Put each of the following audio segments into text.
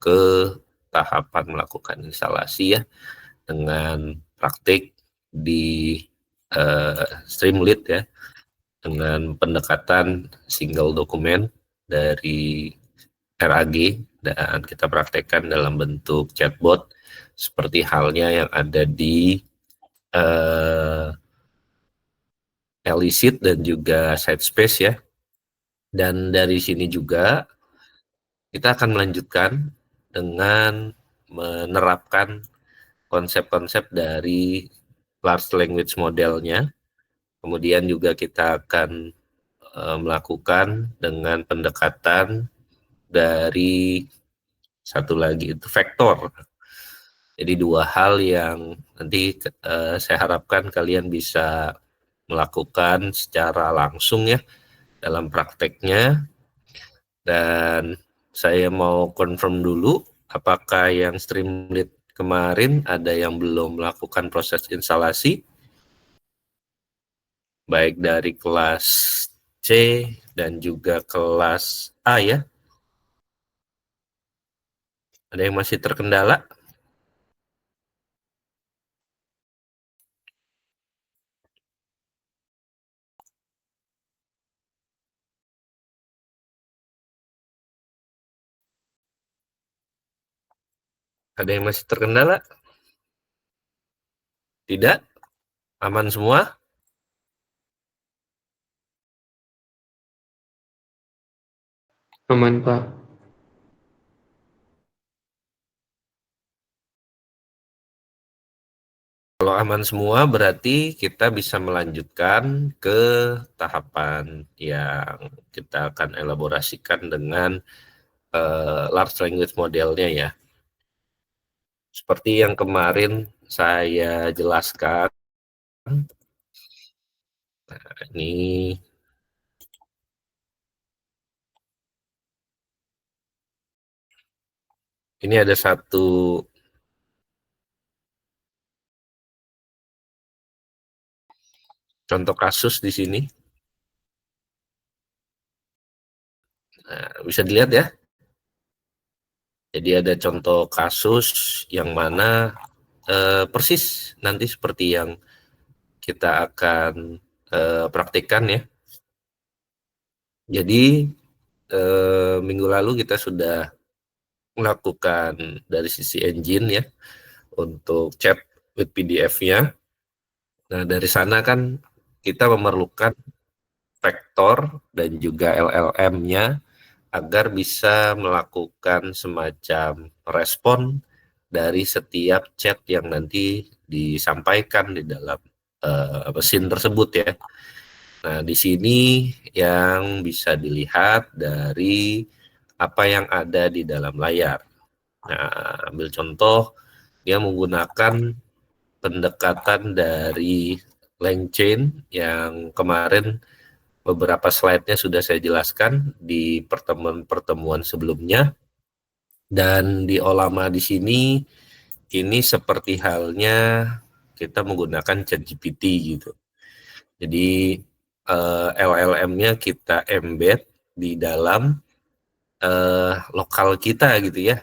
ke tahapan melakukan instalasi ya, dengan praktik di Streamlit ya, dengan pendekatan single dokumen dari RAG, dan kita praktekkan dalam bentuk chatbot seperti halnya yang ada di Elicit dan juga Sidespace ya. Dan dari sini juga kita akan melanjutkan dengan menerapkan konsep-konsep dari large language modelnya. Kemudian juga kita akan melakukan dengan pendekatan dari satu lagi itu vektor. Jadi dua hal yang nanti saya harapkan kalian bisa melakukan secara langsung ya dalam prakteknya. Dan saya mau confirm dulu apakah yang Streamlit kemarin ada yang belum melakukan proses instalasi, baik dari kelas C dan juga kelas A ya. Ada yang masih terkendala? Ada yang masih terkendala? Tidak? Aman semua? Aman, Pak. Kalau aman semua berarti kita bisa melanjutkan ke tahapan yang kita akan elaborasikan dengan large language modelnya ya. Seperti yang kemarin saya jelaskan, nah, ini ada satu contoh kasus di sini. Nah, bisa dilihat ya. Jadi ada contoh kasus yang mana persis nanti seperti yang kita akan praktikkan ya. Jadi minggu lalu kita sudah melakukan dari sisi engine ya untuk chat with PDF-nya. Nah, dari sana kan kita memerlukan vektor dan juga LLM-nya agar bisa melakukan semacam respon dari setiap chat yang nanti disampaikan di dalam mesin tersebut ya. Nah, di sini yang bisa dilihat dari apa yang ada di dalam layar. Nah, ambil contoh, dia menggunakan pendekatan dari LangChain yang kemarin beberapa slide-nya sudah saya jelaskan di pertemuan-pertemuan sebelumnya. Dan di Ollama di sini, ini seperti halnya kita menggunakan ChatGPT gitu. Jadi LLM-nya kita embed di dalam lokal kita gitu ya.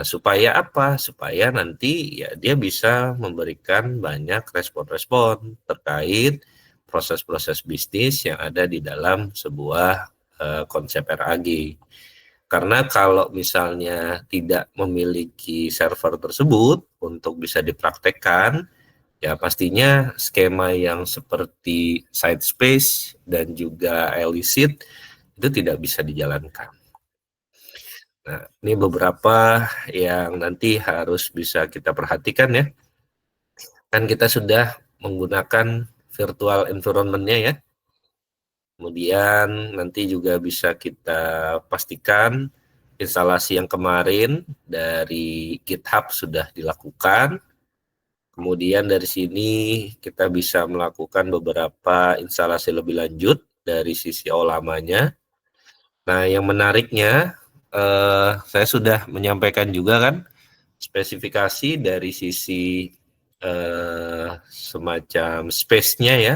Supaya apa? Supaya nanti ya dia bisa memberikan banyak respon-respon terkait proses-proses bisnis yang ada di dalam sebuah konsep RAG. Karena kalau misalnya tidak memiliki server tersebut untuk bisa dipraktekkan, ya pastinya skema yang seperti Sidespace dan juga Elicit itu tidak bisa dijalankan. Nah, ini beberapa yang nanti harus bisa kita perhatikan ya. Kan kita sudah menggunakan virtual environment-nya ya. Kemudian nanti juga bisa kita pastikan instalasi yang kemarin dari GitHub sudah dilakukan. Kemudian dari sini kita bisa melakukan beberapa instalasi lebih lanjut dari sisi Ollamanya. Nah, yang menariknya saya sudah menyampaikan juga kan spesifikasi dari sisi semacam space-nya ya,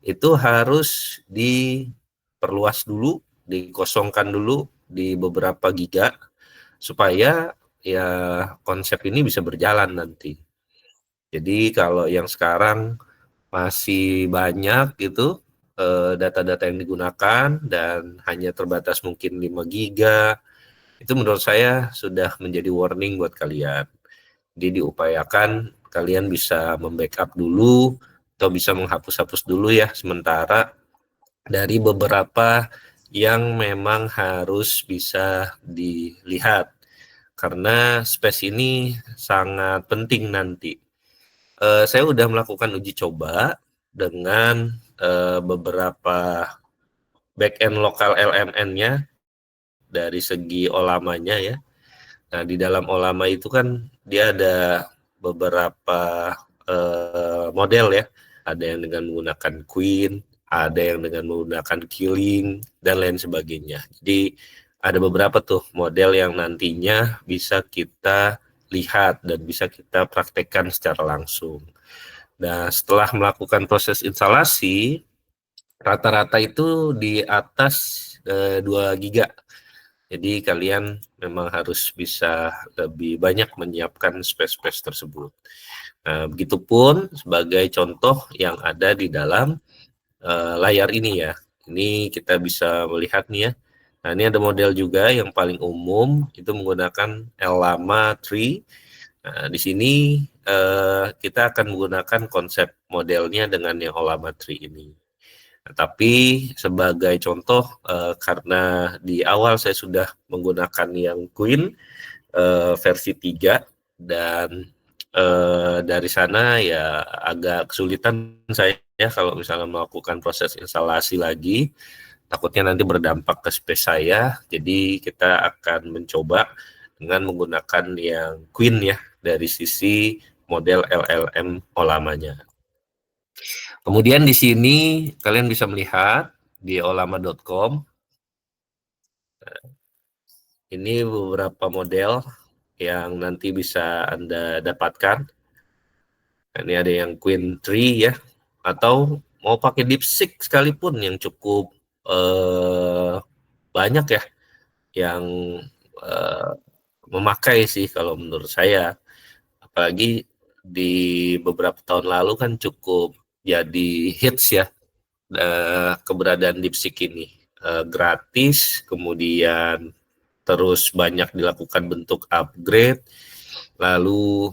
itu harus diperluas dulu, dikosongkan dulu di beberapa giga supaya ya konsep ini bisa berjalan nanti. Jadi kalau yang sekarang masih banyak gitu data-data yang digunakan dan hanya terbatas mungkin 5 giga, itu menurut saya sudah menjadi warning buat kalian. Jadi diupayakan kalian bisa membackup dulu atau bisa menghapus-hapus dulu ya sementara dari beberapa yang memang harus bisa dilihat. Karena space ini sangat penting nanti. Saya udah melakukan uji coba dengan beberapa backend lokal LMN-nya dari segi olamanya ya. Nah, di dalam Olama itu kan dia ada beberapa model ya. Ada yang dengan menggunakan Queen, ada yang dengan menggunakan Killing, dan lain sebagainya. Jadi ada beberapa tuh model yang nantinya bisa kita lihat dan bisa kita praktekkan secara langsung. Nah, setelah melakukan proses instalasi, rata-rata itu di atas 2 giga. Jadi kalian memang harus bisa lebih banyak menyiapkan space-space tersebut. Nah, begitupun sebagai contoh yang ada di dalam layar ini ya. Ini kita bisa melihat nih ya. Nah, ini ada model juga yang paling umum itu menggunakan Llama 3. Nah, di sini kita akan menggunakan konsep modelnya dengan yang Llama 3 ini. Nah, tapi sebagai contoh karena di awal saya sudah menggunakan yang Queen versi 3 dan dari sana ya agak kesulitan saya kalau misalnya melakukan proses instalasi lagi, takutnya nanti berdampak ke space saya. Jadi kita akan mencoba dengan menggunakan yang Queen ya dari sisi model LLM Olamanya. Kemudian di sini kalian bisa melihat di olama.com ini beberapa model yang nanti bisa Anda dapatkan. Ini ada yang Queen 3 ya, atau mau pakai DeepSeek sekalipun yang cukup banyak ya yang eh, memakai sih kalau menurut saya. Apalagi di beberapa tahun lalu kan cukup jadi hits ya keberadaan DeepSeek ini. Gratis, kemudian terus banyak dilakukan bentuk upgrade, lalu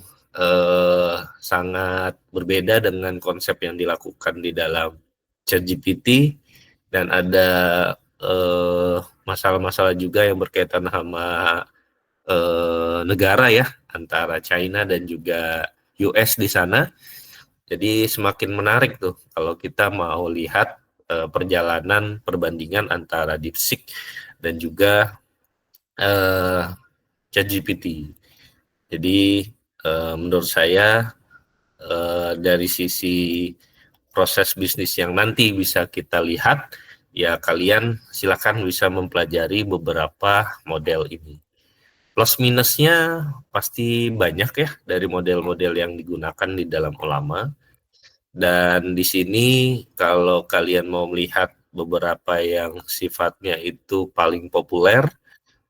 sangat berbeda dengan konsep yang dilakukan di dalam ChatGPT, dan ada masalah-masalah juga yang berkaitan sama negara ya, antara China dan juga US di sana. Jadi semakin menarik tuh kalau kita mau lihat perjalanan perbandingan antara DeepSeek dan juga ChatGPT. Jadi menurut saya dari sisi proses bisnis yang nanti bisa kita lihat, ya kalian silakan bisa mempelajari beberapa model ini. Plus minusnya pasti banyak ya dari model-model yang digunakan di dalam Olama. Dan di sini kalau kalian mau melihat beberapa yang sifatnya itu paling populer,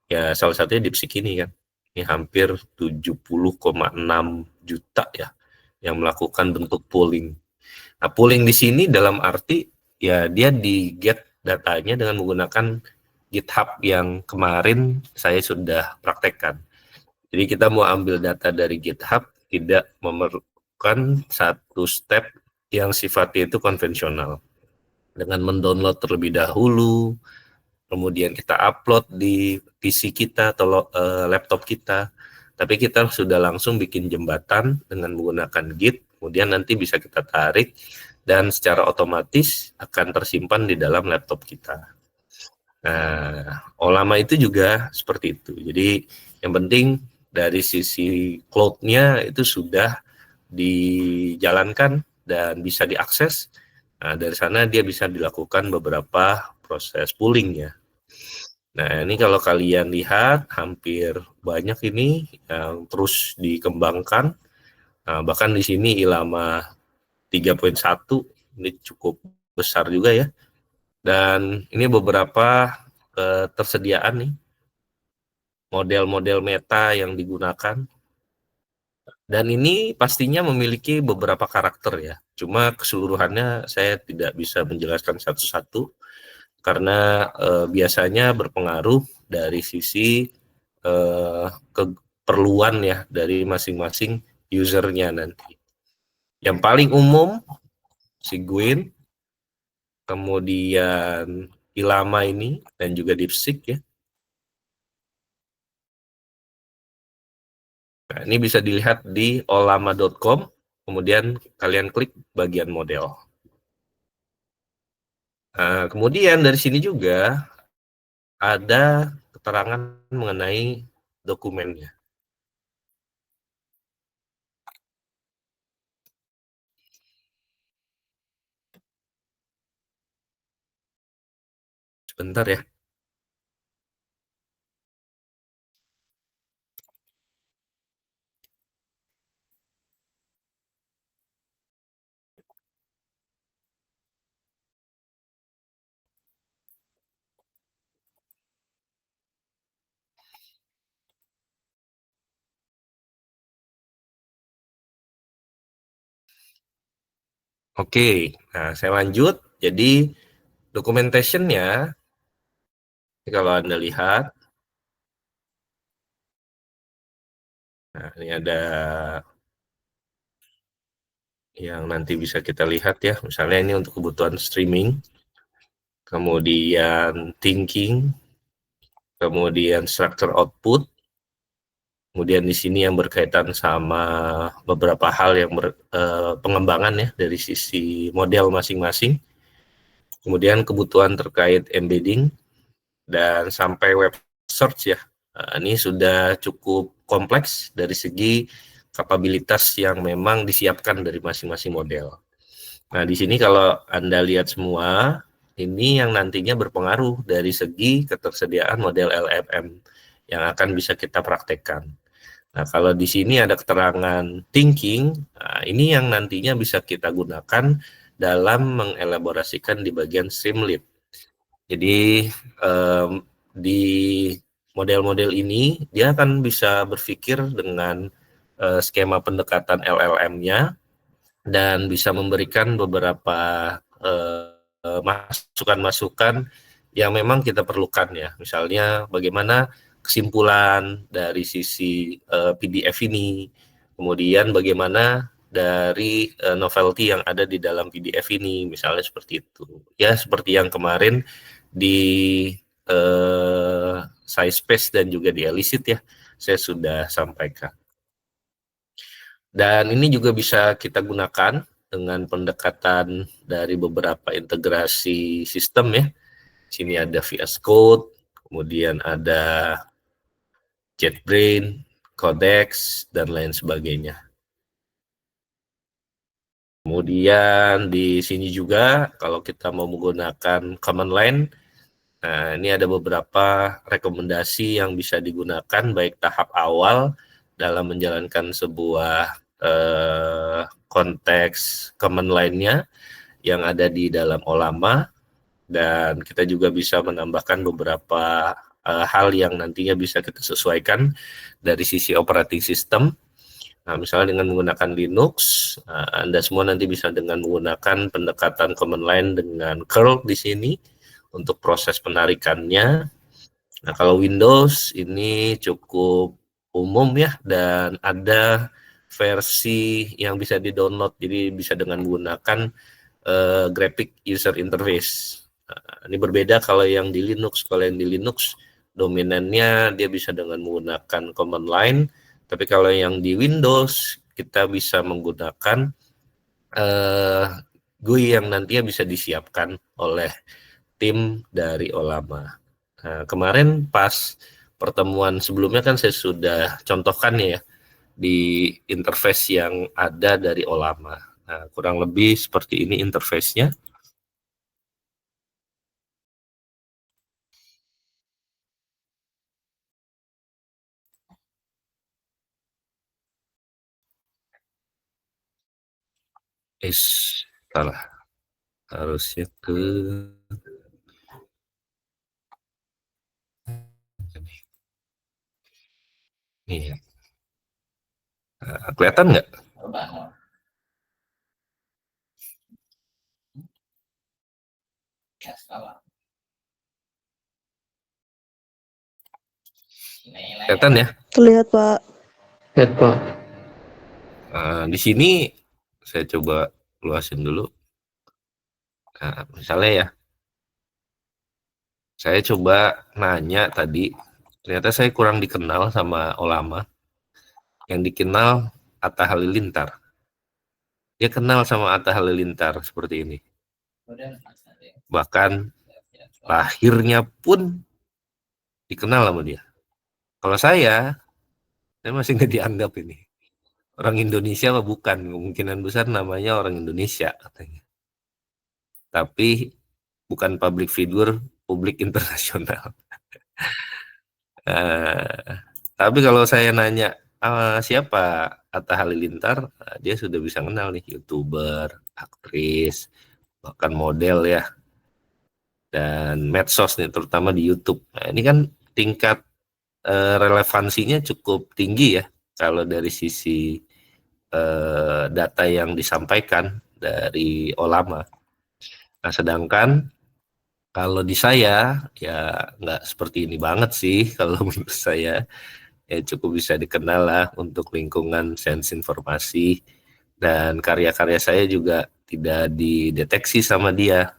ya salah satunya DeepSeek ini kan. Ini hampir 70,6 juta ya yang melakukan bentuk pooling. Nah, pooling di sini dalam arti ya dia di get datanya dengan menggunakan GitHub yang kemarin saya sudah praktekkan. Jadi kita mau ambil data dari GitHub tidak memerlukan satu step yang sifatnya itu konvensional. Dengan mendownload terlebih dahulu, kemudian kita upload di PC kita atau laptop kita, tapi kita sudah langsung bikin jembatan dengan menggunakan Git, kemudian nanti bisa kita tarik dan secara otomatis akan tersimpan di dalam laptop kita. Nah, Olama itu juga seperti itu. Jadi yang penting dari sisi cloud-nya itu sudah dijalankan dan bisa diakses. Nah, dari sana dia bisa dilakukan beberapa proses pooling ya. Nah, ini kalau kalian lihat hampir banyak ini yang terus dikembangkan. Nah, bahkan di sini Ilama 3.1 ini cukup besar juga ya. Dan ini beberapa ketersediaan nih model-model meta yang digunakan. Dan ini pastinya memiliki beberapa karakter ya. Cuma keseluruhannya saya tidak bisa menjelaskan satu-satu karena biasanya berpengaruh dari sisi keperluan ya dari masing-masing usernya nanti. Yang paling umum Sigwin, kemudian Ilama ini dan juga DeepSeek ya. Nah, ini bisa dilihat di olama.com, kemudian kalian klik bagian model. Nah, kemudian dari sini juga ada keterangan mengenai dokumennya. Sebentar ya. Oke, nah saya lanjut. Jadi documentation-nya, kalau Anda lihat, nah ini ada yang nanti bisa kita lihat ya, misalnya ini untuk kebutuhan streaming, kemudian thinking, kemudian structure output, kemudian di sini yang berkaitan sama beberapa hal yang pengembangan ya dari sisi model masing-masing, kemudian kebutuhan terkait embedding, dan sampai web search ya. Nah, ini sudah cukup kompleks dari segi kapabilitas yang memang disiapkan dari masing-masing model. Nah, di sini kalau Anda lihat semua, ini yang nantinya berpengaruh dari segi ketersediaan model LLM yang akan bisa kita praktekkan. Nah, kalau di sini ada keterangan thinking, nah ini yang nantinya bisa kita gunakan dalam mengelaborasikan di bagian Streamlit. Jadi di model-model ini dia akan bisa berpikir dengan skema pendekatan LLM-nya dan bisa memberikan beberapa masukan-masukan yang memang kita perlukan ya. Misalnya bagaimana kesimpulan dari sisi PDF ini, kemudian bagaimana dari novelty yang ada di dalam PDF ini, misalnya seperti itu. Ya, seperti yang kemarin di SciSpace dan juga di Elicit ya, saya sudah sampaikan. Dan ini juga bisa kita gunakan dengan pendekatan dari beberapa integrasi sistem ya. Sini ada VS Code, kemudian ada JetBrains, Codex, dan lain sebagainya. Kemudian di sini juga kalau kita mau menggunakan command line, nah ini ada beberapa rekomendasi yang bisa digunakan baik tahap awal dalam menjalankan sebuah konteks command line-nya yang ada di dalam Olama, dan kita juga bisa menambahkan beberapa hal yang nantinya bisa kita sesuaikan dari sisi operating system. Nah, misalnya dengan menggunakan Linux, Anda semua nanti bisa dengan menggunakan pendekatan command line dengan curl di sini untuk proses penarikannya. Nah, kalau Windows ini cukup umum ya, dan ada versi yang bisa di-download, jadi bisa dengan menggunakan graphic user interface. Nah, ini berbeda kalau yang di Linux. Kalau yang di Linux dominannya dia bisa dengan menggunakan command line, tapi kalau yang di Windows kita bisa menggunakan GUI yang nantinya bisa disiapkan oleh tim dari Olama. Nah, kemarin pas pertemuan sebelumnya kan saya sudah contohkan ya di interface yang ada dari Olama. Nah, kurang lebih seperti ini interface-nya. Salah, harusnya ke Iya. Kelihatan nggak? Kelihatan ya? Terlihat, Pak. Lihat, Pak. Di sini saya coba luasin dulu. Nah, misalnya ya, saya coba nanya tadi, ternyata saya kurang dikenal sama Olama. Yang dikenal Atta Halilintar. Dia kenal sama Atta Halilintar seperti ini. Bahkan lahirnya pun dikenal sama dia. Kalau saya masih nggak dianggap ini. Orang Indonesia apa bukan? Kemungkinan besar namanya orang Indonesia katanya. Tapi bukan public figure, publik internasional. Tapi kalau saya nanya siapa Atta Halilintar, dia sudah bisa kenal nih, YouTuber, aktris, bahkan model ya, dan medsos nih, terutama di YouTube. Nah, ini kan tingkat relevansinya cukup tinggi ya, kalau dari sisi data yang disampaikan dari Olama. Nah, sedangkan kalau di saya ya nggak seperti ini banget sih. Kalau menurut saya ya cukup bisa dikenal lah untuk lingkungan sains informasi, dan karya-karya saya juga tidak dideteksi sama dia,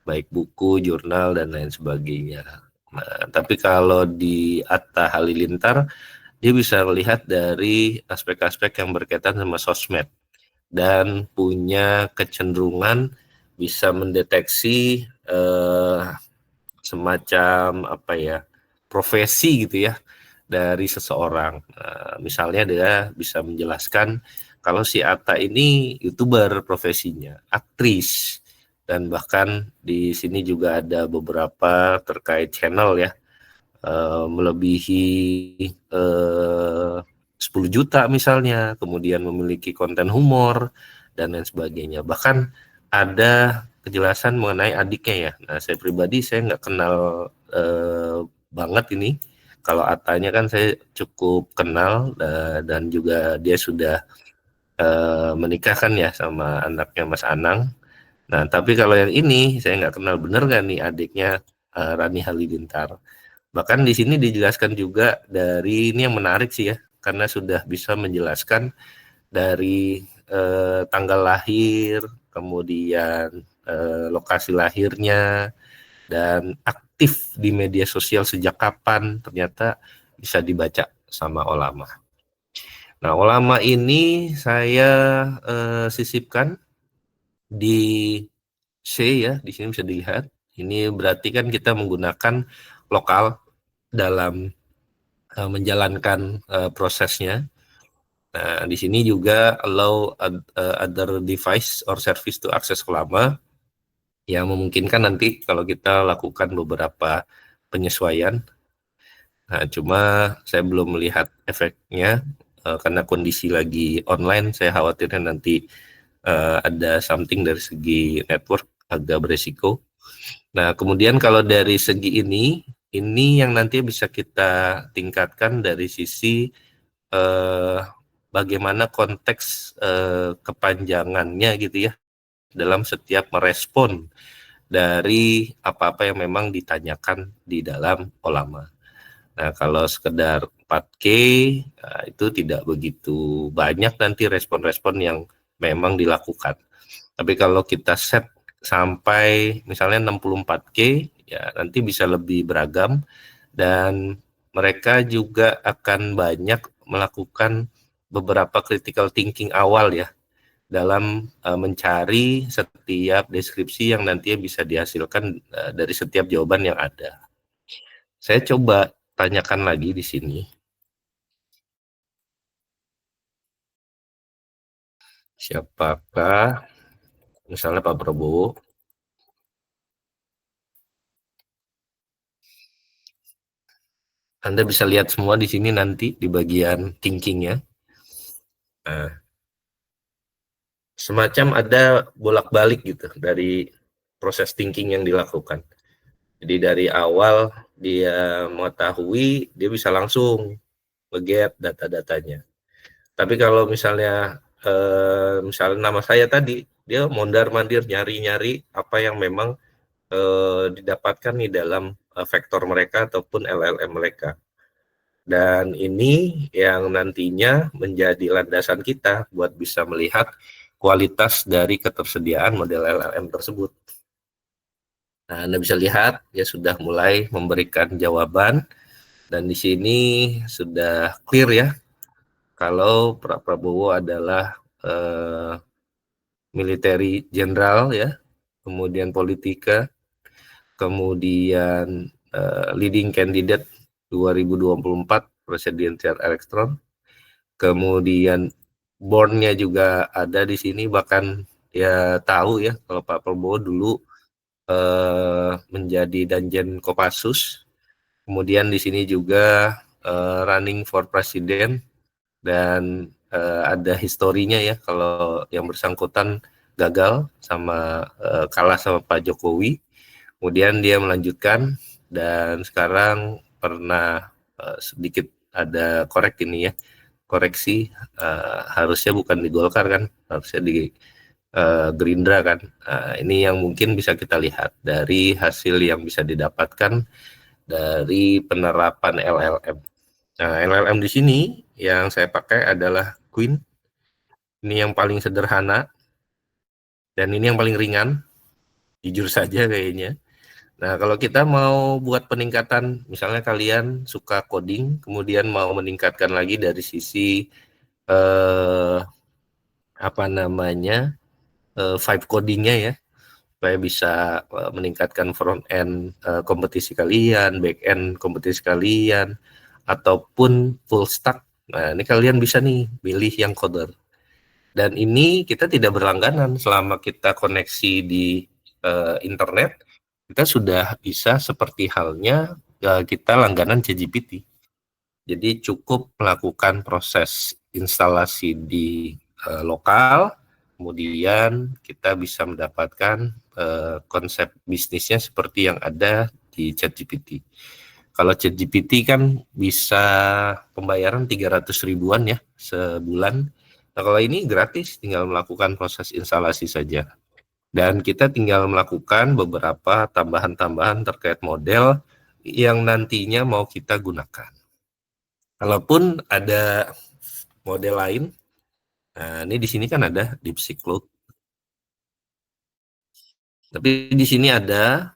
baik buku, jurnal, dan lain sebagainya. Nah, tapi kalau di Atta Halilintar, dia bisa melihat dari aspek-aspek yang berkaitan sama sosmed dan punya kecenderungan bisa mendeteksi semacam apa ya, profesi gitu ya dari seseorang. Misalnya dia bisa menjelaskan kalau si Atta ini YouTuber profesinya, aktris, dan bahkan di sini juga ada beberapa terkait channel ya, melebihi 10 juta misalnya, kemudian memiliki konten humor dan lain sebagainya. Bahkan ada kejelasan mengenai adiknya ya. Nah, saya pribadi saya nggak kenal banget ini. Kalau Atanya kan saya cukup kenal, dan juga dia sudah menikah kan ya sama anaknya Mas Anang. Nah, tapi kalau yang ini saya nggak kenal, bener nggak nih adiknya Rani Halilintar. Bahkan di sini dijelaskan juga dari, ini yang menarik sih ya, karena sudah bisa menjelaskan dari tanggal lahir, kemudian lokasi lahirnya, dan aktif di media sosial sejak kapan, ternyata bisa dibaca sama Olama. Nah, Olama ini saya sisipkan di C ya, di sini bisa dilihat. Ini berarti kan kita menggunakan lokal dalam menjalankan prosesnya. Nah, di sini juga allow other device or service to access Olama, yang memungkinkan nanti kalau kita lakukan beberapa penyesuaian. Nah, cuma saya belum melihat efeknya karena kondisi lagi online. Saya khawatirnya nanti ada something dari segi network agak beresiko. Nah, kemudian kalau dari segi ini yang nanti bisa kita tingkatkan dari sisi bagaimana konteks kepanjangannya gitu ya, dalam setiap merespon dari apa-apa yang memang ditanyakan di dalam Olama. Nah, kalau sekedar 4K, nah, itu tidak begitu banyak nanti respon-respon yang memang dilakukan. Tapi kalau kita set sampai misalnya 64K, ya nanti bisa lebih beragam, dan mereka juga akan banyak melakukan beberapa critical thinking awal ya, dalam mencari setiap deskripsi yang nantinya bisa dihasilkan dari setiap jawaban yang ada. Saya coba tanyakan lagi di sini. Siapakah, misalnya Pak Prabowo. Anda bisa lihat semua di sini nanti di bagian thinkingnya. Nah, semacam ada bolak-balik gitu dari proses thinking yang dilakukan. Jadi dari awal dia mengetahui, dia bisa langsung nge-get data-datanya. Tapi kalau misalnya nama saya tadi, dia mondar-mandir nyari-nyari apa yang memang didapatkan nih dalam vektor mereka ataupun LLM mereka. Dan ini yang nantinya menjadi landasan kita buat bisa melihat kualitas dari ketersediaan model LLM tersebut. Nah, Anda bisa lihat ya sudah mulai memberikan jawaban dan di sini sudah clear ya kalau Pak Prabowo adalah military general ya, kemudian politika, kemudian leading candidate 2024 presidential election, kemudian born-nya juga ada di sini, bahkan ya tahu ya kalau Pak Prabowo dulu menjadi Danjen Kopassus, kemudian di sini juga running for president dan ada historinya ya kalau yang bersangkutan gagal sama kalah sama Pak Jokowi, kemudian dia melanjutkan dan sekarang pernah sedikit ada koreksi harusnya bukan di Golkar kan, harusnya di Gerindra kan. Ini yang mungkin bisa kita lihat dari hasil yang bisa didapatkan dari penerapan LLM. Nah, LLM di sini yang saya pakai adalah Queen. Ini yang paling sederhana dan ini yang paling ringan, jujur saja kayaknya. Nah, kalau kita mau buat peningkatan, misalnya kalian suka coding, kemudian mau meningkatkan lagi dari sisi vibe codingnya ya, supaya bisa meningkatkan front end kompetisi kalian, back end kompetisi kalian, ataupun full stack. Nah, ini kalian bisa nih pilih yang coder. Dan ini kita tidak berlangganan, selama kita koneksi di internet, kita sudah bisa seperti halnya kita langganan ChatGPT. Jadi cukup melakukan proses instalasi di lokal, kemudian kita bisa mendapatkan konsep bisnisnya seperti yang ada di ChatGPT. Kalau ChatGPT kan bisa pembayaran 300 ribuan ya sebulan. Nah, kalau ini gratis, tinggal melakukan proses instalasi saja. Dan kita tinggal melakukan beberapa tambahan-tambahan terkait model yang nantinya mau kita gunakan. Kalaupun ada model lain, nah ini di sini kan ada DeepSeek Cloud. Tapi di sini ada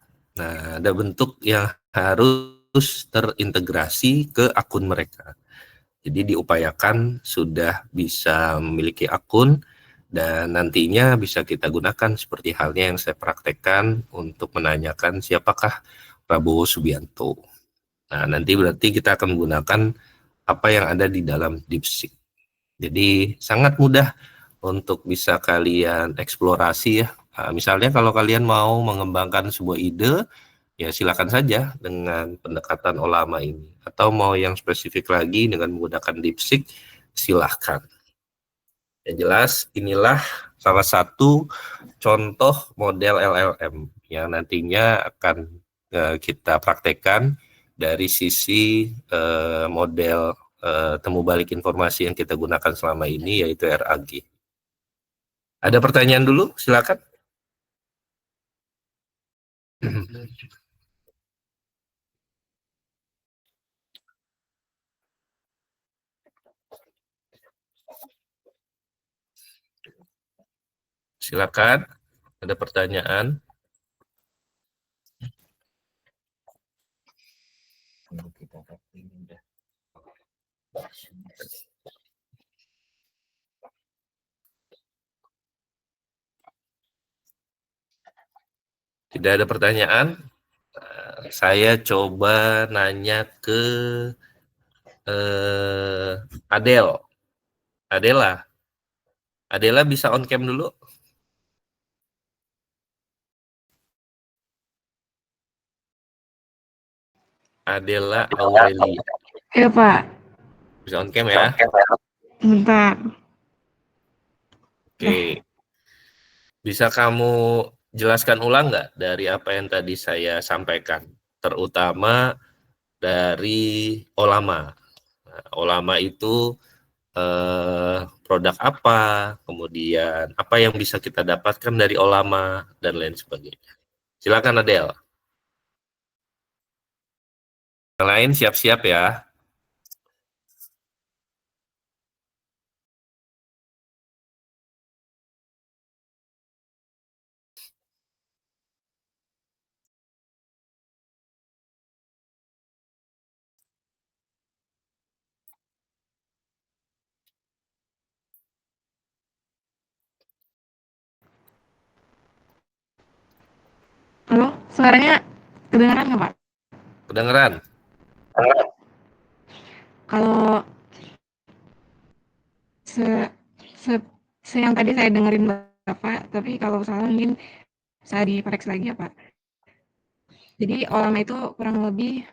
bentuk yang harus terintegrasi ke akun mereka. Jadi diupayakan sudah bisa memiliki akun dan nantinya bisa kita gunakan seperti halnya yang saya praktekkan untuk menanyakan siapakah Prabowo Subianto. Nah, nanti berarti kita akan menggunakan apa yang ada di dalam DeepSeek. Jadi sangat mudah untuk bisa kalian eksplorasi ya. Nah, misalnya kalau kalian mau mengembangkan sebuah ide, ya silakan saja dengan pendekatan Ollama ini. Atau mau yang spesifik lagi dengan menggunakan DeepSeek, silahkan. Yang jelas inilah salah satu contoh model LLM yang nantinya akan kita praktekkan dari sisi model temu balik informasi yang kita gunakan selama ini, yaitu RAG. Ada pertanyaan dulu? Silakan. Silakan. Ada pertanyaan? Tidak ada pertanyaan? Saya coba nanya ke Adel. Adela bisa on cam dulu? Adela Aurelia. Iya, Pak. Bisa on cam ya? Bentar. Oke. Bisa kamu jelaskan ulang nggak dari apa yang tadi saya sampaikan? Terutama dari Ollama. Olama itu produk apa, kemudian apa yang bisa kita dapatkan dari Olama, dan lain sebagainya. Silakan Adel. Yang lain siap-siap ya. Halo, suaranya kedengaran nggak, Pak? Kedengeran? Kalau se, se, yang tadi saya dengerin Bapak, tapi kalau salah mungkin saya dikoreksi lagi ya, Pak. Jadi Olama itu kurang lebih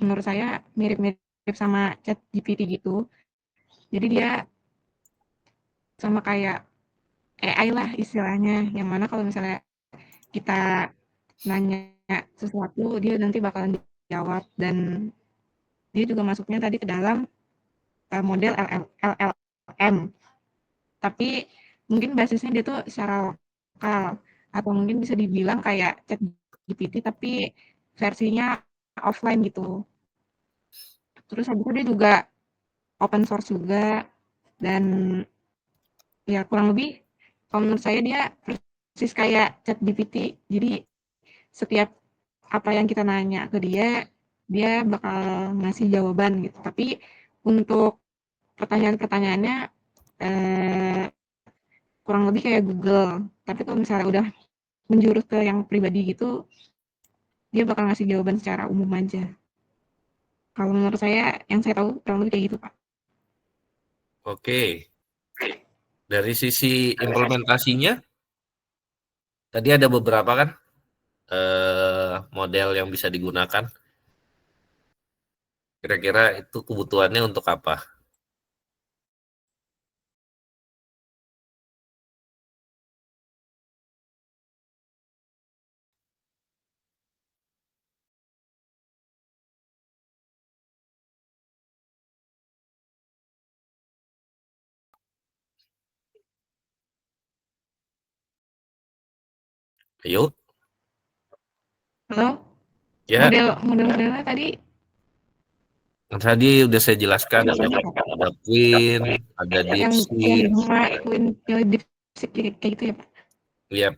menurut saya mirip-mirip sama ChatGPT gitu. Jadi dia sama kayak AI lah istilahnya, yang mana kalau misalnya kita nanya sesuatu, dia nanti bakalan dijawab, dan dia juga masuknya tadi ke dalam model LLM, tapi mungkin basisnya dia tuh secara lokal, atau mungkin bisa dibilang kayak ChatGPT tapi versinya offline gitu. Terus habis itu dia juga open source juga, dan ya kurang lebih kalau menurut saya dia persis kayak ChatGPT. Jadi setiap apa yang kita nanya ke dia, dia bakal ngasih jawaban gitu. Tapi untuk pertanyaan-pertanyaannya eh, kurang lebih kayak Google. Tapi kalau misalnya udah menjurus ke yang pribadi gitu, dia bakal ngasih jawaban secara umum aja. Kalau menurut saya, yang saya tahu kurang lebih kayak gitu, Pak. Oke. Dari sisi implementasinya, tadi ada beberapa kan model yang bisa digunakan. Kira-kira itu kebutuhannya untuk apa? Ayo, Halo, ya. model-modelnya tadi Tadi udah saya jelaskan, ada Queen, ada yang DeepSeek, ngelakuin yang DeepSeek kayak gitu ya, Pak? ya.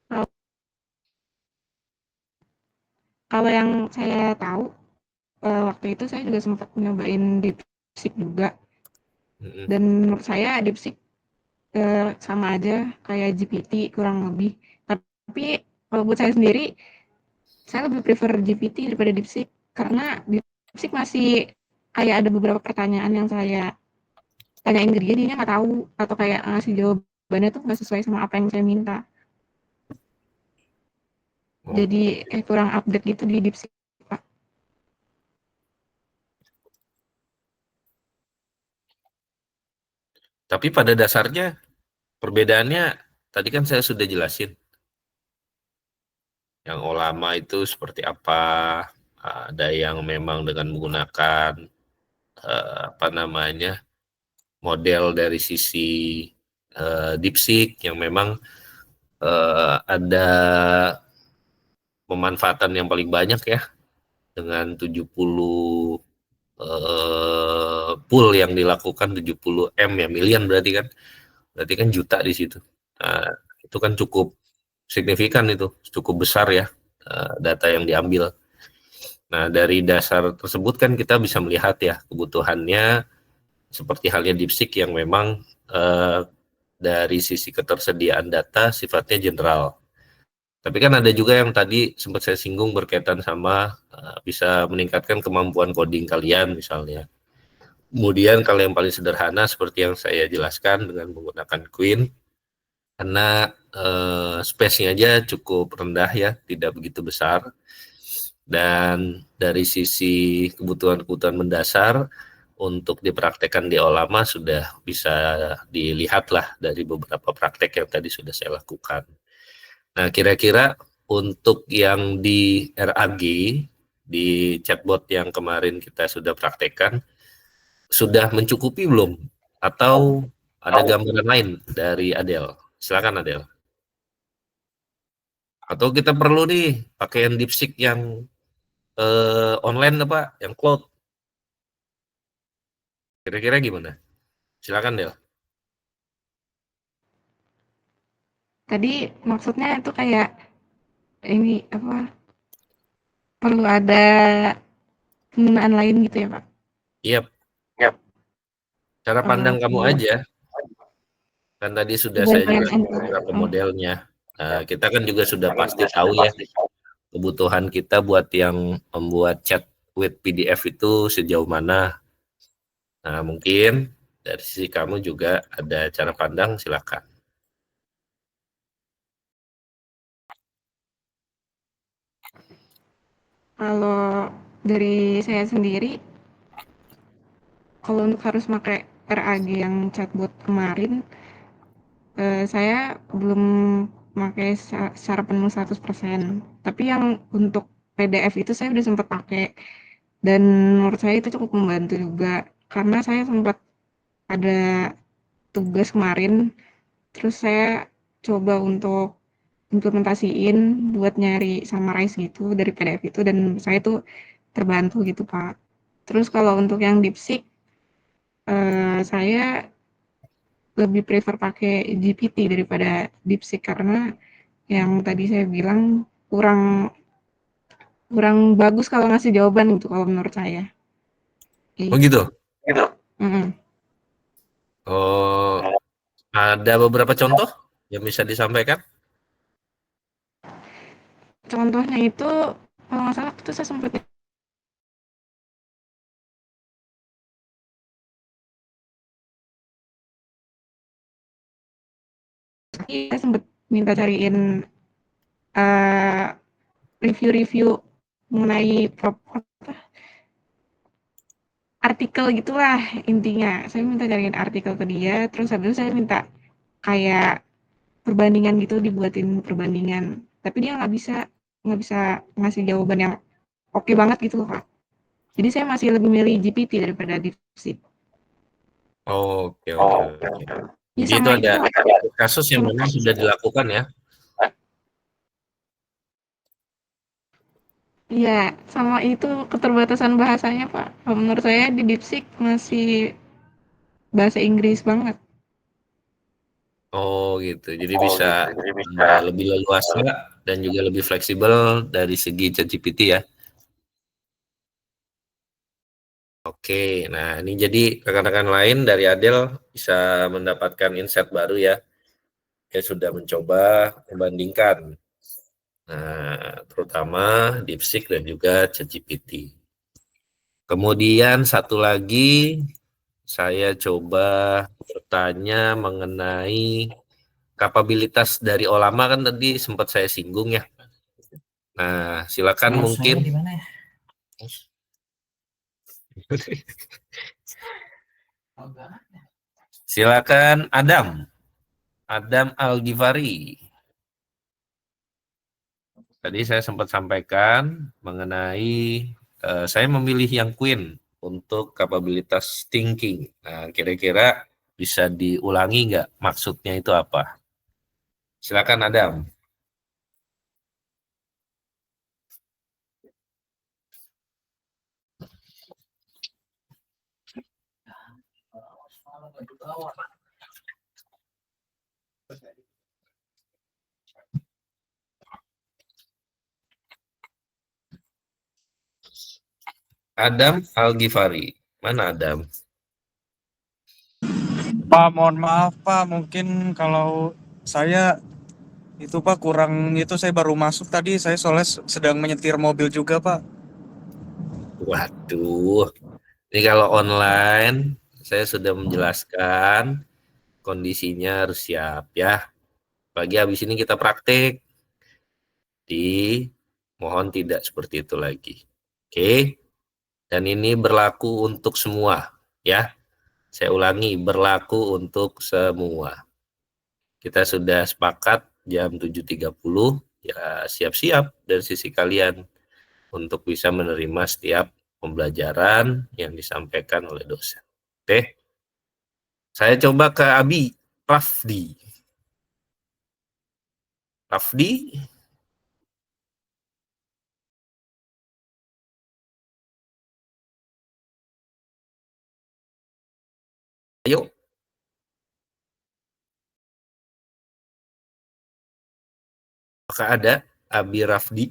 Kalau kalau yang saya tahu, waktu itu saya juga sempat nyobain DeepSeek juga, dan menurut saya DeepSeek sama aja kayak GPT kurang lebih. Tapi kalau buat saya sendiri, saya lebih prefer GPT daripada DeepSeek, karena DeepSeek masih kayak ada beberapa pertanyaan yang saya tanyain ke dia, dia nggak tahu, atau kayak ngasih jawabannya tuh nggak sesuai sama apa yang saya minta. Oh. Jadi kurang update gitu di DeepSeek, Pak. Tapi pada dasarnya perbedaannya tadi kan saya sudah jelasin. Yang Olama itu seperti apa, ada yang memang dengan menggunakan apa namanya model dari sisi DeepSeek yang memang ada pemanfaatan yang paling banyak ya, dengan 70 pool yang dilakukan, 70 M ya, million berarti kan juta di situ. Nah, itu kan cukup signifikan, itu cukup besar ya data yang diambil. Nah, dari dasar tersebut kan kita bisa melihat ya kebutuhannya, seperti halnya DeepSeek yang memang dari sisi ketersediaan data sifatnya general. Tapi kan ada juga yang tadi sempat saya singgung berkaitan sama bisa meningkatkan kemampuan coding kalian misalnya. Kemudian kalau yang paling sederhana seperti yang saya jelaskan dengan menggunakan Queen, karena space-nya aja cukup rendah ya, tidak begitu besar. Dan dari sisi kebutuhan-kebutuhan mendasar untuk dipraktekkan di Olama sudah bisa dilihat lah dari beberapa praktek yang tadi sudah saya lakukan. Nah, kira-kira untuk yang di RAG, di chatbot yang kemarin kita sudah praktekkan, sudah mencukupi belum? Atau ada gambaran lain dari Adel? Silakan Adel. Atau kita perlu nih pakai yang DeepSeek yang online apa? Yang cloud? Kira-kira gimana? Silakan Del. Tadi maksudnya itu kayak ini apa? Perlu ada penggunaan lain gitu ya, Pak? Iya. Yep. Cara pandang kamu Oke. aja. Kan tadi sudah saya juga Dibandingkan beberapa modelnya. Kita kan juga sudah pasti tahu ya kebutuhan kita buat yang membuat chat with PDF itu sejauh mana. Nah, mungkin dari sisi kamu juga ada cara pandang, silakan. Kalau dari saya sendiri, kalau untuk harus pakai RAG yang chatbot kemarin, saya belum pakai secara penuh 100%. Tapi yang untuk PDF itu saya udah sempat pakai dan menurut saya itu cukup membantu juga. Karena saya sempat ada tugas kemarin, terus saya coba untuk implementasiin buat nyari summarize gitu dari PDF itu dan saya tuh terbantu gitu, Pak. Terus kalau untuk yang DeepSeek, saya lebih prefer pakai GPT daripada DeepSeek karena yang tadi saya bilang kurang kurang bagus kalau ngasih jawaban gitu kalau menurut saya. Oh gitu? Gitu. Mm-mm. Oh, ada beberapa contoh yang bisa disampaikan? Contohnya itu kalau nggak salah itu saya sempat minta cariin uh, review-review mengenai artikel gitulah intinya. Saya minta cariin artikel ke dia, terus habis itu saya minta kayak perbandingan gitu, dibuatin perbandingan. Tapi dia nggak bisa ngasih jawaban yang oke banget gitu loh, Kak. Jadi saya masih lebih milih GPT daripada DeepSeek. Oke, oke, oke. Ya Jadi itu sama ada itu kasus yang memang sudah dilakukan ya? iya, sama itu keterbatasan bahasanya, Pak. Kalau menurut saya di DeepSeek masih bahasa Inggris banget. Oh gitu, jadi bisa lebih leluasa dan juga lebih fleksibel dari segi ChatGPT ya. Oke, nah ini jadi rekan-rekan lain dari Adel bisa mendapatkan insight baru ya. Dia sudah mencoba membandingkan, nah, terutama DeepSeek dan juga ChatGPT. Kemudian satu lagi, saya coba bertanya mengenai kapabilitas dari Olama kan tadi sempat saya singgung ya. Nah, silakan mungkin. Di mana ya? Silakan Adam Al-Ghifari. Tadi saya sempat sampaikan mengenai saya memilih yang Queen untuk kapabilitas thinking. Nah, kira-kira bisa diulangi nggak maksudnya itu apa? Silakan Adam. Adam Al-Ghifari. Mana Adam? Pak, mohon maaf Pak, mungkin kalau saya itu Pak kurang itu saya baru masuk tadi, saya soalnya sedang menyetir mobil juga Pak. Waduh, ini kalau online saya sudah menjelaskan kondisinya harus siap ya. Pagi habis ini kita praktik. Mohon tidak seperti itu lagi. Oke. Dan ini berlaku untuk semua ya. Saya ulangi, berlaku untuk semua. Kita sudah sepakat jam 7.30 ya siap-siap dari sisi kalian untuk bisa menerima setiap pembelajaran yang disampaikan oleh dosen. Oke, saya coba ke Abi, Rafdi. Rafdi, ayo. Apakah ada Abi Rafdi?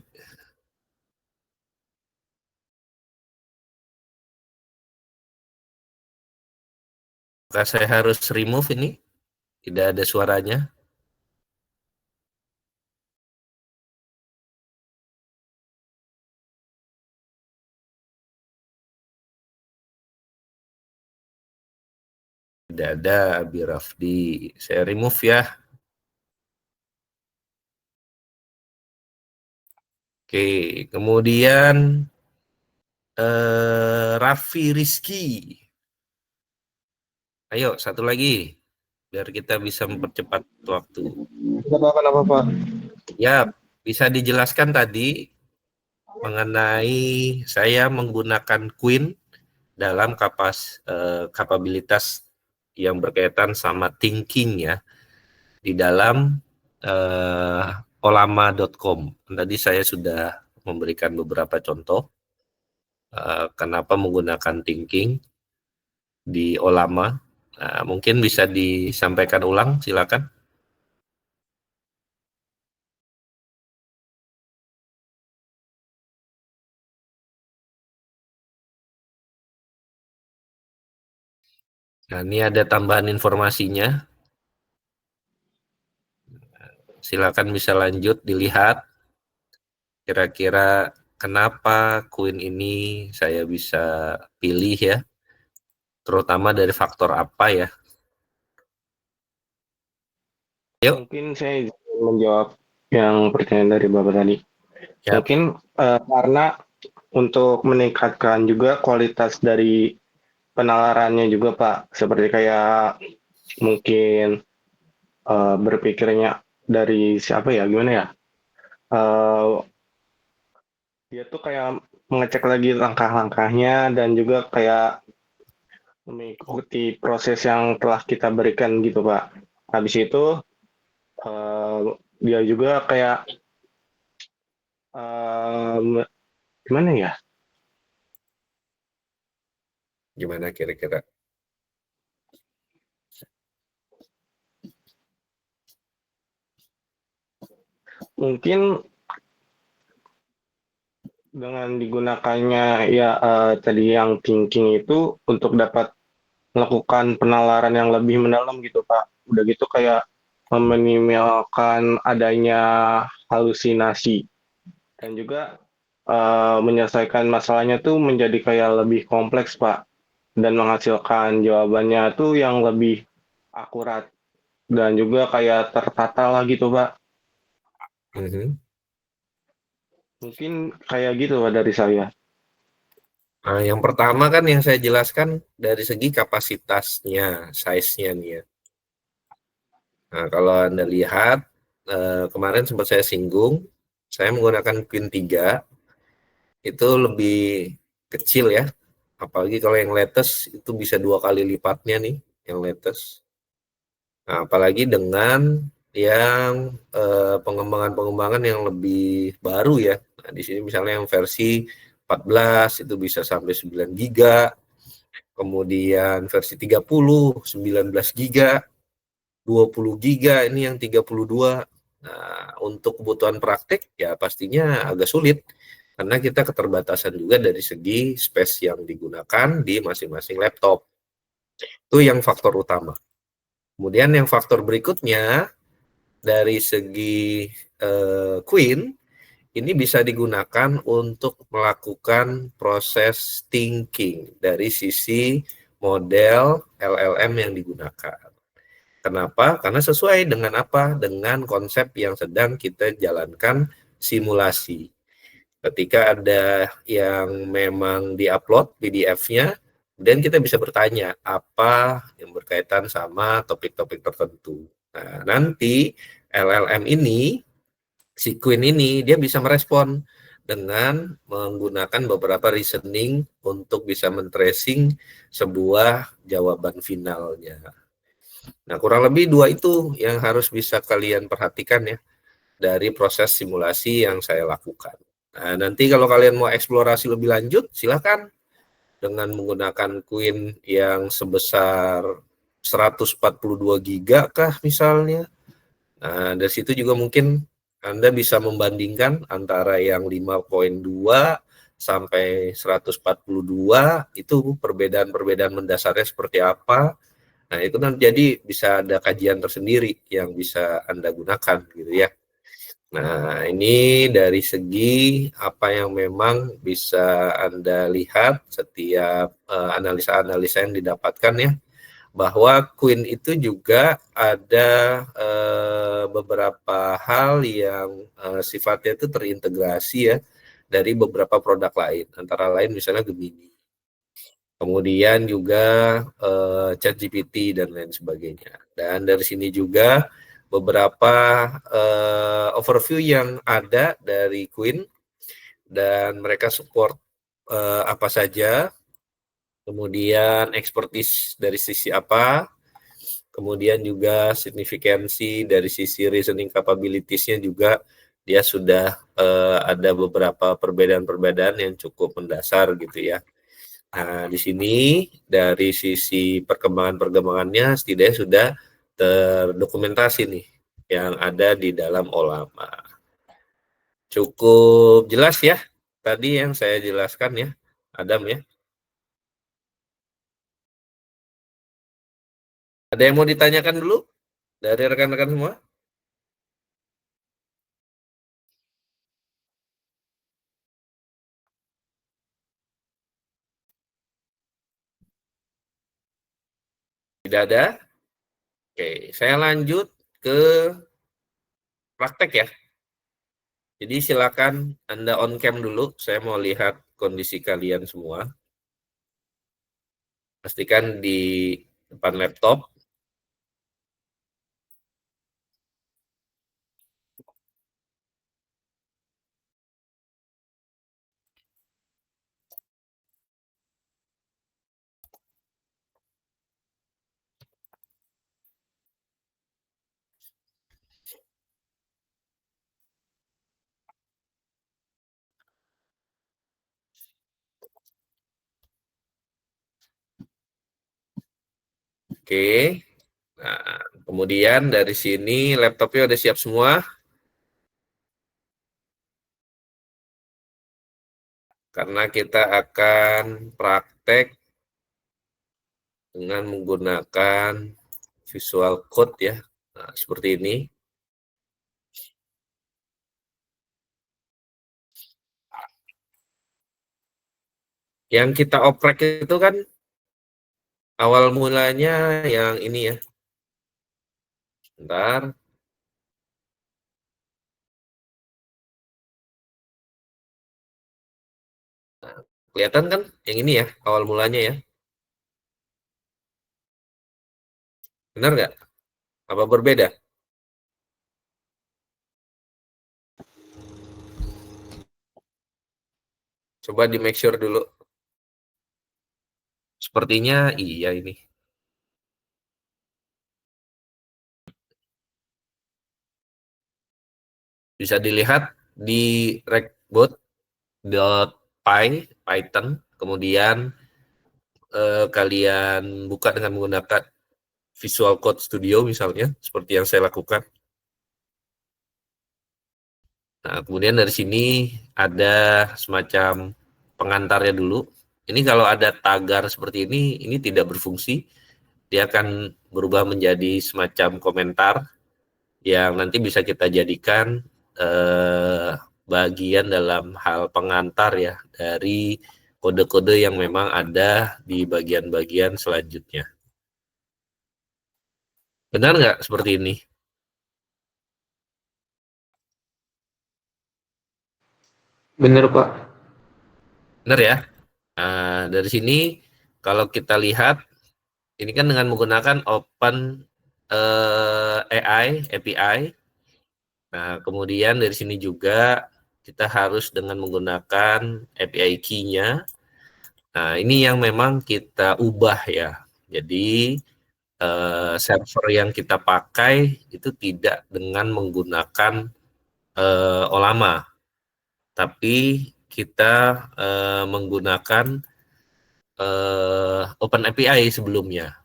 Apakah saya harus remove ini? Tidak ada suaranya. Tidak ada Abi Rafdi. Saya remove ya. Oke, kemudian Raffi Rizky. Ayo, satu lagi. Biar kita bisa mempercepat waktu. Kenapa, Pak? Ya, bisa dijelaskan tadi mengenai saya menggunakan Queen dalam kapabilitas yang berkaitan sama thinking ya di dalam olama.com. Tadi saya sudah memberikan beberapa contoh kenapa menggunakan thinking di olama. Mungkin bisa disampaikan ulang, silakan. Nah, ini ada tambahan informasinya. Silakan bisa lanjut dilihat. Kira-kira kenapa Queen ini saya bisa pilih ya? Terutama dari faktor apa ya? Yuk. Mungkin saya menjawab yang pertanyaan dari Bapak tadi. Ya. Mungkin karena untuk meningkatkan juga kualitas dari penalarannya juga, Pak. Seperti kayak mungkin berpikirnya dari siapa ya, gimana ya? Dia tuh kayak mengecek lagi langkah-langkahnya dan juga kayak mengikuti proses yang telah kita berikan gitu, Pak. Habis itu dia juga kayak gimana ya? Gimana kira-kira? Mungkin dengan digunakannya ya tadi yang thinking itu untuk dapat melakukan penalaran yang lebih mendalam gitu, Pak. Udah gitu kayak meminimalkan adanya halusinasi dan juga menyelesaikan masalahnya tuh menjadi kayak lebih kompleks, Pak, dan menghasilkan jawabannya tuh yang lebih akurat dan juga kayak tertata lah gitu, Pak. Mungkin kayak gitu, Pak, dari saya. Nah, yang pertama kan yang saya jelaskan dari segi kapasitasnya, size-nya nih ya. Nah, kalau Anda lihat, kemarin sempat saya singgung, saya menggunakan Queen 3, itu lebih kecil ya. Apalagi kalau yang latest, itu bisa 2 kali lipatnya nih, yang latest. Nah, apalagi dengan yang pengembangan-pengembangan yang lebih baru ya. Nah, di sini misalnya yang versi 14 itu bisa sampai 9 giga, kemudian versi 30 19 giga, 20 giga, ini yang 32. Nah, untuk kebutuhan praktek ya pastinya agak sulit karena kita keterbatasan juga dari segi space yang digunakan di masing-masing laptop. Itu yang faktor utama. Kemudian yang faktor berikutnya dari segi Queen ini bisa digunakan untuk melakukan proses thinking dari sisi model LLM yang digunakan. Kenapa? Karena sesuai dengan apa? Dengan konsep yang sedang kita jalankan simulasi. Ketika ada yang memang diupload PDF-nya, dan kita bisa bertanya apa yang berkaitan sama topik-topik tertentu. Nah, nanti LLM ini si Queen ini dia bisa merespon dengan menggunakan beberapa reasoning untuk bisa men-tracing sebuah jawaban finalnya. Nah, kurang lebih dua itu yang harus bisa kalian perhatikan ya dari proses simulasi yang saya lakukan. Nah, nanti kalau kalian mau eksplorasi lebih lanjut, silakan dengan menggunakan Queen yang sebesar 142 giga kah misalnya. Nah, dari situ juga mungkin Anda bisa membandingkan antara yang 5.2 sampai 142 itu perbedaan-perbedaan mendasarnya seperti apa. Nah, itu nanti jadi bisa ada kajian tersendiri yang bisa Anda gunakan gitu ya. Nah, ini dari segi apa yang memang bisa Anda lihat setiap analisa-analisa yang didapatkan ya, bahwa Queen itu juga ada beberapa hal yang sifatnya itu terintegrasi ya dari beberapa produk lain, antara lain misalnya Gemini. Kemudian juga ChatGPT dan lain sebagainya. Dan dari sini juga beberapa overview yang ada dari Queen dan mereka support apa saja, kemudian expertise dari sisi apa, kemudian juga signifikansi dari sisi reasoning capabilities-nya juga dia sudah ada beberapa perbedaan-perbedaan yang cukup mendasar gitu ya. Nah, di sini dari sisi perkembangan-perkembangannya setidaknya sudah terdokumentasi nih yang ada di dalam Ollama. Cukup jelas ya tadi yang saya jelaskan ya, Adam ya. Ada yang mau ditanyakan dulu dari rekan-rekan semua? Tidak ada? Oke, saya lanjut ke praktek ya. Jadi silakan Anda on cam dulu, saya mau lihat kondisi kalian semua. Pastikan di depan laptop. Oke. Nah, kemudian dari sini laptopnya udah siap semua. Karena kita akan praktek dengan menggunakan Visual Code ya. Nah, seperti ini. Yang kita oprek itu kan awal mulanya yang ini ya. Bentar. Nah, kelihatan kan yang ini ya, awal mulanya ya. Benar nggak? Apa berbeda? Coba di make sure dulu. Sepertinya iya ini. Bisa dilihat di recbot.py Python, kemudian kalian buka dengan menggunakan Visual Code Studio misalnya, seperti yang saya lakukan. Nah, kemudian dari sini ada semacam pengantarnya dulu. Ini kalau ada tagar seperti ini tidak berfungsi. Dia akan berubah menjadi semacam komentar yang nanti bisa kita jadikan bagian dalam hal pengantar ya dari kode-kode yang memang ada di bagian-bagian selanjutnya. Benar nggak seperti ini? Bener, Pak. Benar ya? Nah, dari sini kalau kita lihat, ini kan dengan menggunakan Open AI, API. Nah, kemudian dari sini juga kita harus dengan menggunakan API key-nya. Nah, ini yang memang kita ubah ya. Jadi server yang kita pakai itu tidak dengan menggunakan Olama, tapi kita menggunakan OpenAPI sebelumnya.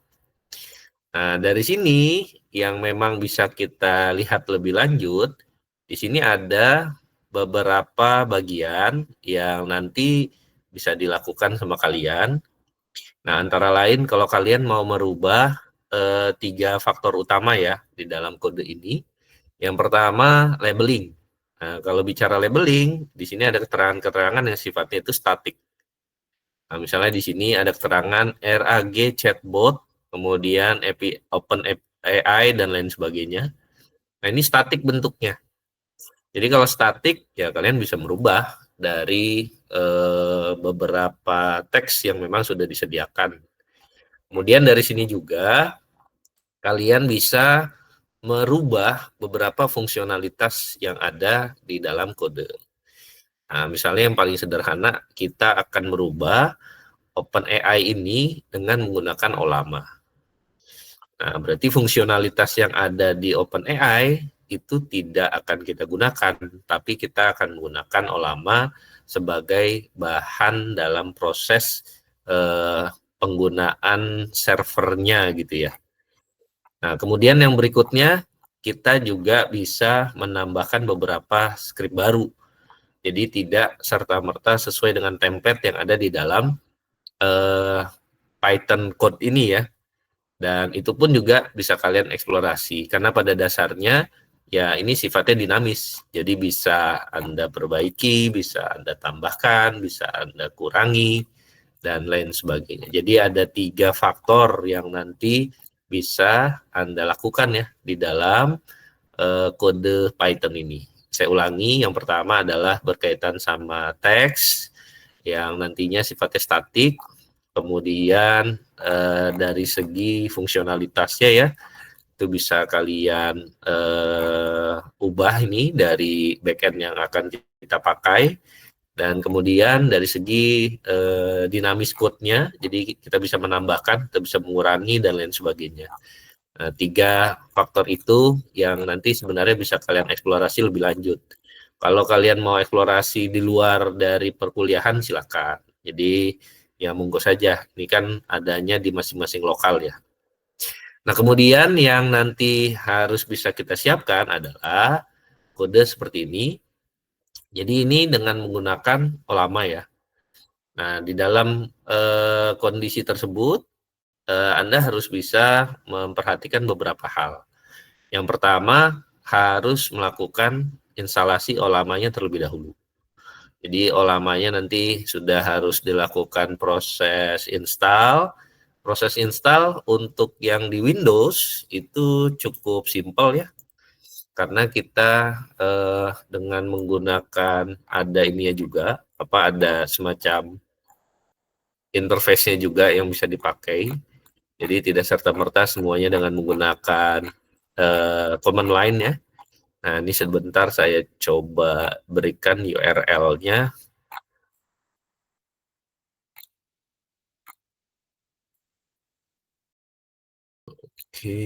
Nah, dari sini yang memang bisa kita lihat lebih lanjut, di sini ada beberapa bagian yang nanti bisa dilakukan sama kalian. Nah, antara lain kalau kalian mau merubah 3 faktor utama ya di dalam kode ini. Yang pertama, labeling. Nah, kalau bicara labeling, di sini ada keterangan-keterangan yang sifatnya itu statik. Nah, misalnya di sini ada keterangan RAG chatbot, kemudian Open AI, dan lain sebagainya. Nah, ini statik bentuknya. Jadi kalau statik, ya kalian bisa merubah dari beberapa teks yang memang sudah disediakan. Kemudian dari sini juga, kalian bisa merubah beberapa fungsionalitas yang ada di dalam kode. Nah, misalnya yang paling sederhana, kita akan merubah OpenAI ini dengan menggunakan Olama. Nah, berarti fungsionalitas yang ada di OpenAI itu tidak akan kita gunakan, tapi kita akan menggunakan Olama sebagai bahan dalam proses penggunaan servernya gitu ya. Nah, kemudian yang berikutnya, kita juga bisa menambahkan beberapa script baru. Jadi tidak serta-merta sesuai dengan template yang ada di dalam Python code ini ya. Dan itu pun juga bisa kalian eksplorasi, karena pada dasarnya ya ini sifatnya dinamis. Jadi bisa Anda perbaiki, bisa Anda tambahkan, bisa Anda kurangi, dan lain sebagainya. Jadi ada 3 faktor yang nanti bisa Anda lakukan ya di dalam kode Python ini. Saya ulangi, yang pertama adalah berkaitan sama teks yang nantinya sifatnya statik. Kemudian dari segi fungsionalitasnya ya, itu bisa kalian ubah ini dari backend yang akan kita pakai. Dan kemudian dari segi dinamis code-nya, jadi kita bisa menambahkan, kita bisa mengurangi, dan lain sebagainya. Nah, 3 faktor itu yang nanti sebenarnya bisa kalian eksplorasi lebih lanjut. Kalau kalian mau eksplorasi di luar dari perkuliahan, silakan. Jadi ya monggo saja, ini kan adanya di masing-masing lokal ya. Nah, kemudian yang nanti harus bisa kita siapkan adalah kode seperti ini. Jadi ini dengan menggunakan Olama ya. Nah, di dalam kondisi tersebut, Anda harus bisa memperhatikan beberapa hal. Yang pertama, harus melakukan instalasi Olamanya terlebih dahulu. Jadi Olamanya nanti sudah harus dilakukan proses install. Proses install untuk yang di Windows itu cukup simpel ya, karena kita dengan menggunakan ada ininya juga, ada semacam interface-nya juga yang bisa dipakai. Jadi tidak serta-merta semuanya dengan menggunakan command line ya. Nah, ini sebentar saya coba berikan URL-nya. Oke.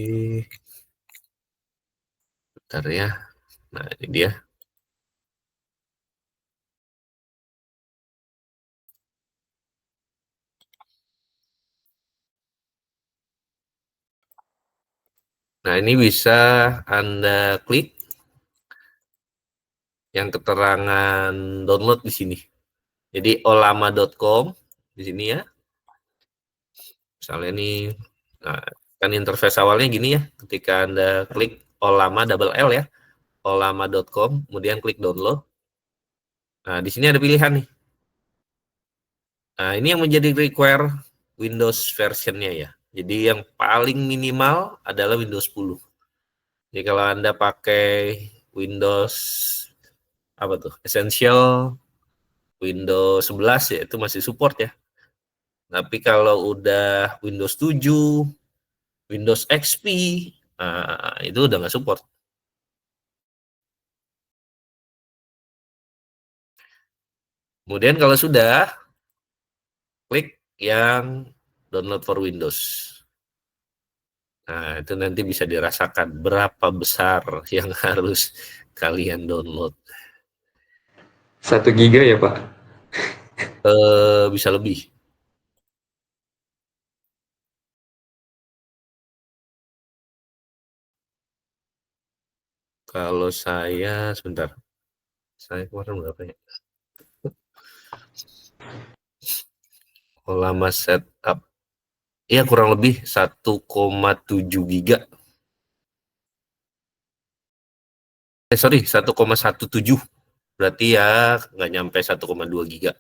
Bentar ya. Nah, ini dia. Nah, ini bisa Anda klik yang keterangan download di sini. Jadi olama.com di sini ya. Misalnya ini, nah, kan interface awalnya gini ya. Ketika Anda klik olama double L ya, olama.com, kemudian klik download. Nah, di sini ada pilihan nih. Nah, ini yang menjadi require Windows versionnya ya. Jadi yang paling minimal adalah Windows 10. Jadi kalau Anda pakai Windows Essential, Windows 11 ya itu masih support ya. Tapi kalau udah Windows 7, Windows XP, itu udah nggak support. Kemudian kalau sudah, klik yang download for Windows. Nah, itu nanti bisa dirasakan berapa besar yang harus kalian download. 1 GB ya, Pak? Bisa lebih. Kalau saya, sebentar. Saya kemarin berapa ya? Lama setup. Ya, kurang lebih 1,7 giga. Sorry, 1,17. Berarti ya nggak nyampe 1,2 giga.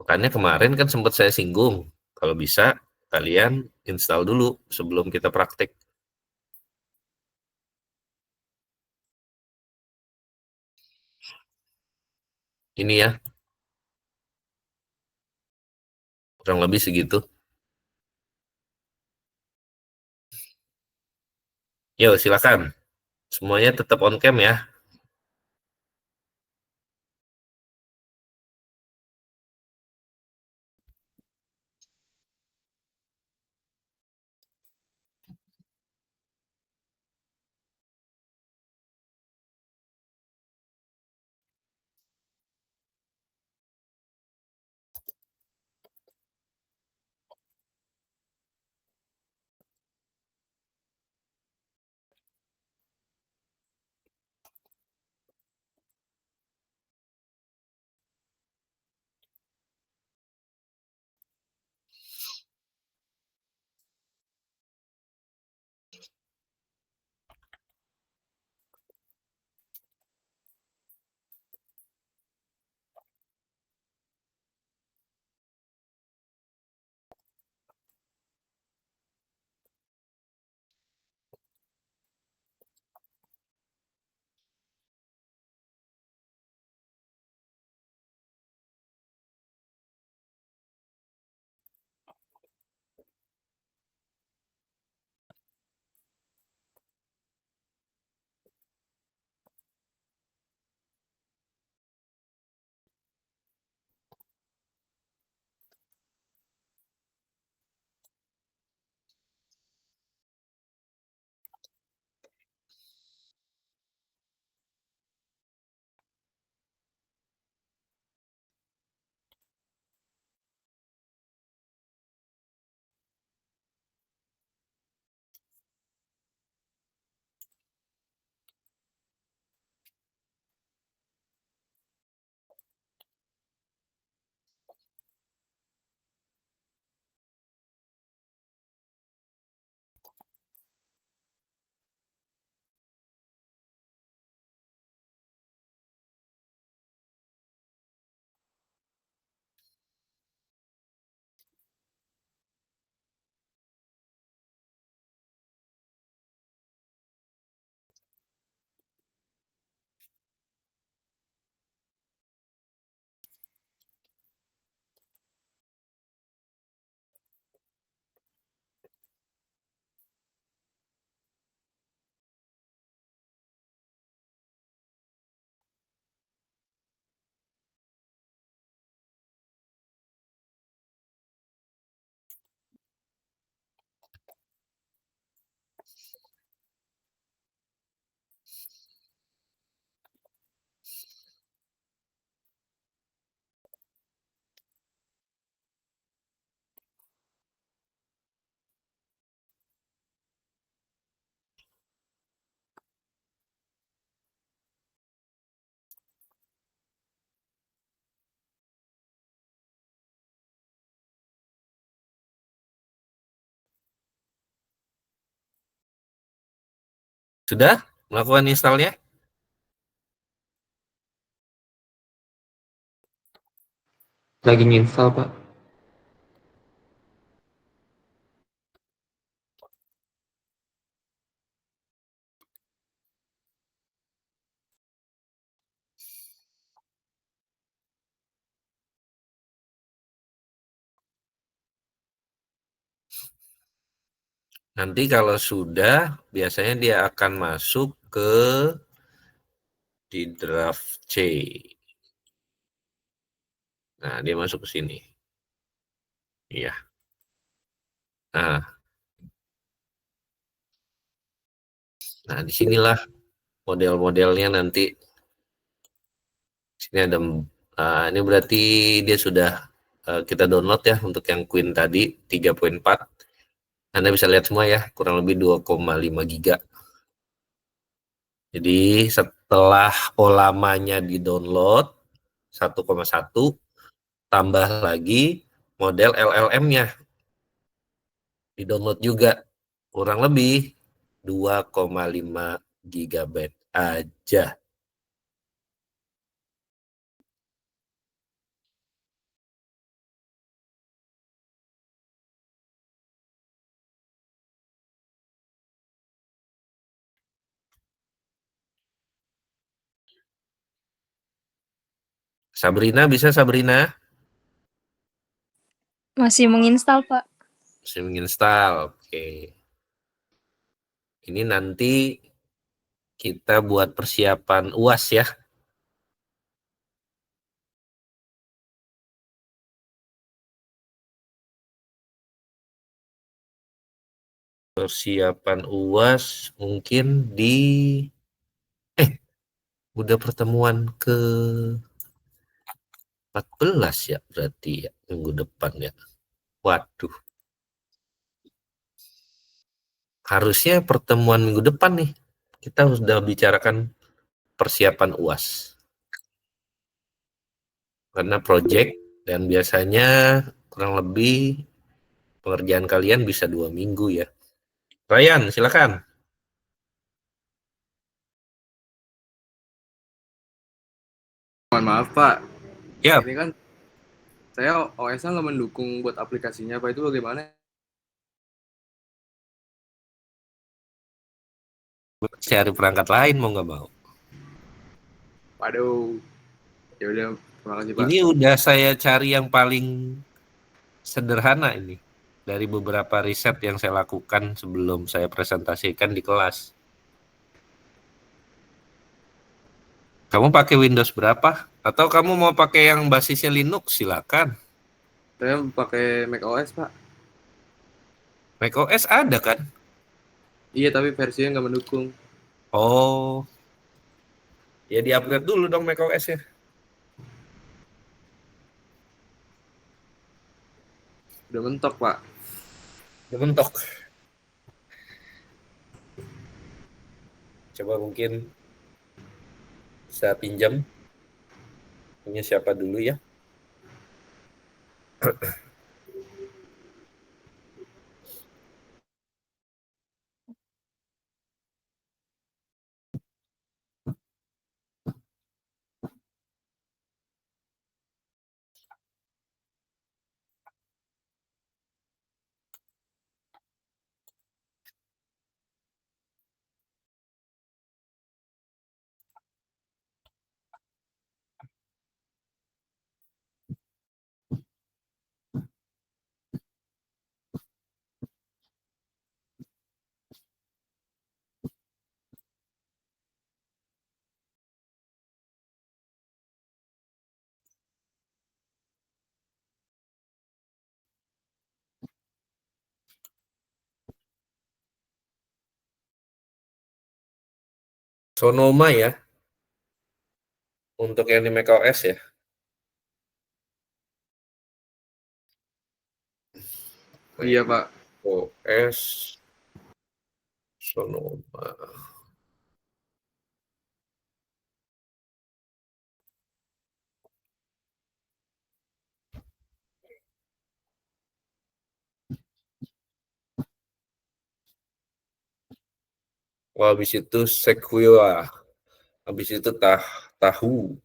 Makanya kemarin kan sempat saya singgung, kalau bisa kalian install dulu sebelum kita praktek. Ini ya, kurang lebih segitu. Yuk, silakan. Semuanya tetap on cam ya. Sudah melakukan installnya? Lagi nginstal, Pak. Nanti kalau sudah, biasanya dia akan masuk ke di draft C. Nah, dia masuk ke sini. Iya. Nah, disinilah model-modelnya nanti. Sini ada, ini berarti dia sudah kita download ya untuk yang Queen tadi 3.4. Anda bisa lihat semua ya, kurang lebih 2,5 giga. Jadi setelah lamanya di-download 1,1, tambah lagi model LLM-nya di-download juga, kurang lebih 2,5 gigabyte aja. Sabrina, bisa Sabrina? Masih menginstal, Pak. Masih menginstal, oke. Ini nanti kita buat persiapan UAS ya. Persiapan UAS mungkin di udah pertemuan ke 14 ya berarti ya, minggu depan ya. Waduh. Harusnya pertemuan minggu depan nih. Kita sudah bicarakan persiapan UAS. Karena project dan biasanya kurang lebih pengerjaan kalian bisa 2 minggu ya. Ryan, silakan. Mohon maaf Pak, Ya, ini kan saya OS-nya nggak mendukung buat aplikasinya Pak, itu bagaimana? cari perangkat lain mau nggak mau. Waduh, ya udah, terima kasih Pak. Ini udah saya cari yang paling sederhana ini. Dari beberapa riset yang saya lakukan sebelum saya presentasikan di kelas. Kamu pakai Windows berapa? Atau kamu mau pakai yang basisnya Linux? Silakan. Saya pakai Mac OS Pak. Mac OS ada kan? Iya, tapi versinya nggak mendukung. Oh, ya di-upgrade dulu dong Mac OS-nya. Udah mentok Pak. Udah mentok. Coba mungkin bisa pinjam. Punya siapa dulu ya? Sonoma ya. Untuk yang di Mac OS ya. Iya Pak. OS Sonoma. Wah, habis itu Sequoia. Habis itu tahu.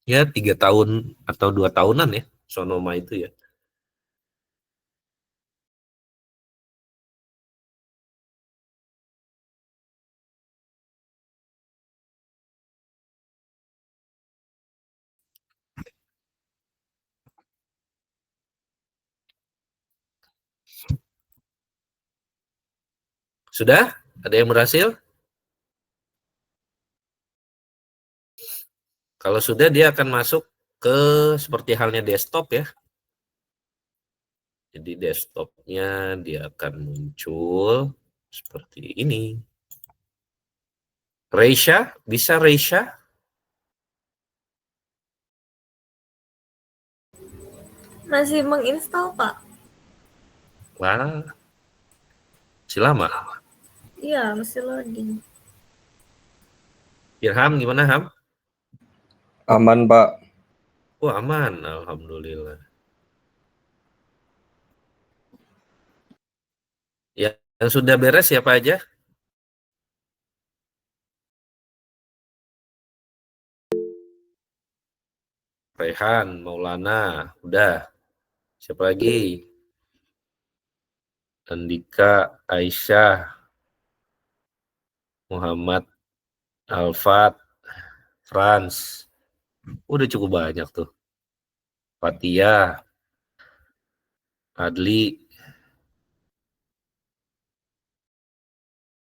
Ya 3 tahun atau 2 tahunan ya Sonoma itu ya. Sudah? Ada yang berhasil? Kalau sudah, dia akan masuk ke seperti halnya desktop ya. Jadi desktopnya dia akan muncul seperti ini. Reisha, bisa Reisha? Masih menginstal, Pak. Wah, masih lama. Iya, masih loading. Irham, gimana Ham? Aman, Pak. Oh, aman, alhamdulillah. Ya, yang sudah beres siapa aja? Rehan, Maulana, udah. Siapa lagi? Andika, Aisyah, Muhammad, Alfat, Franz. Udah cukup banyak tuh. Fatia, Adli.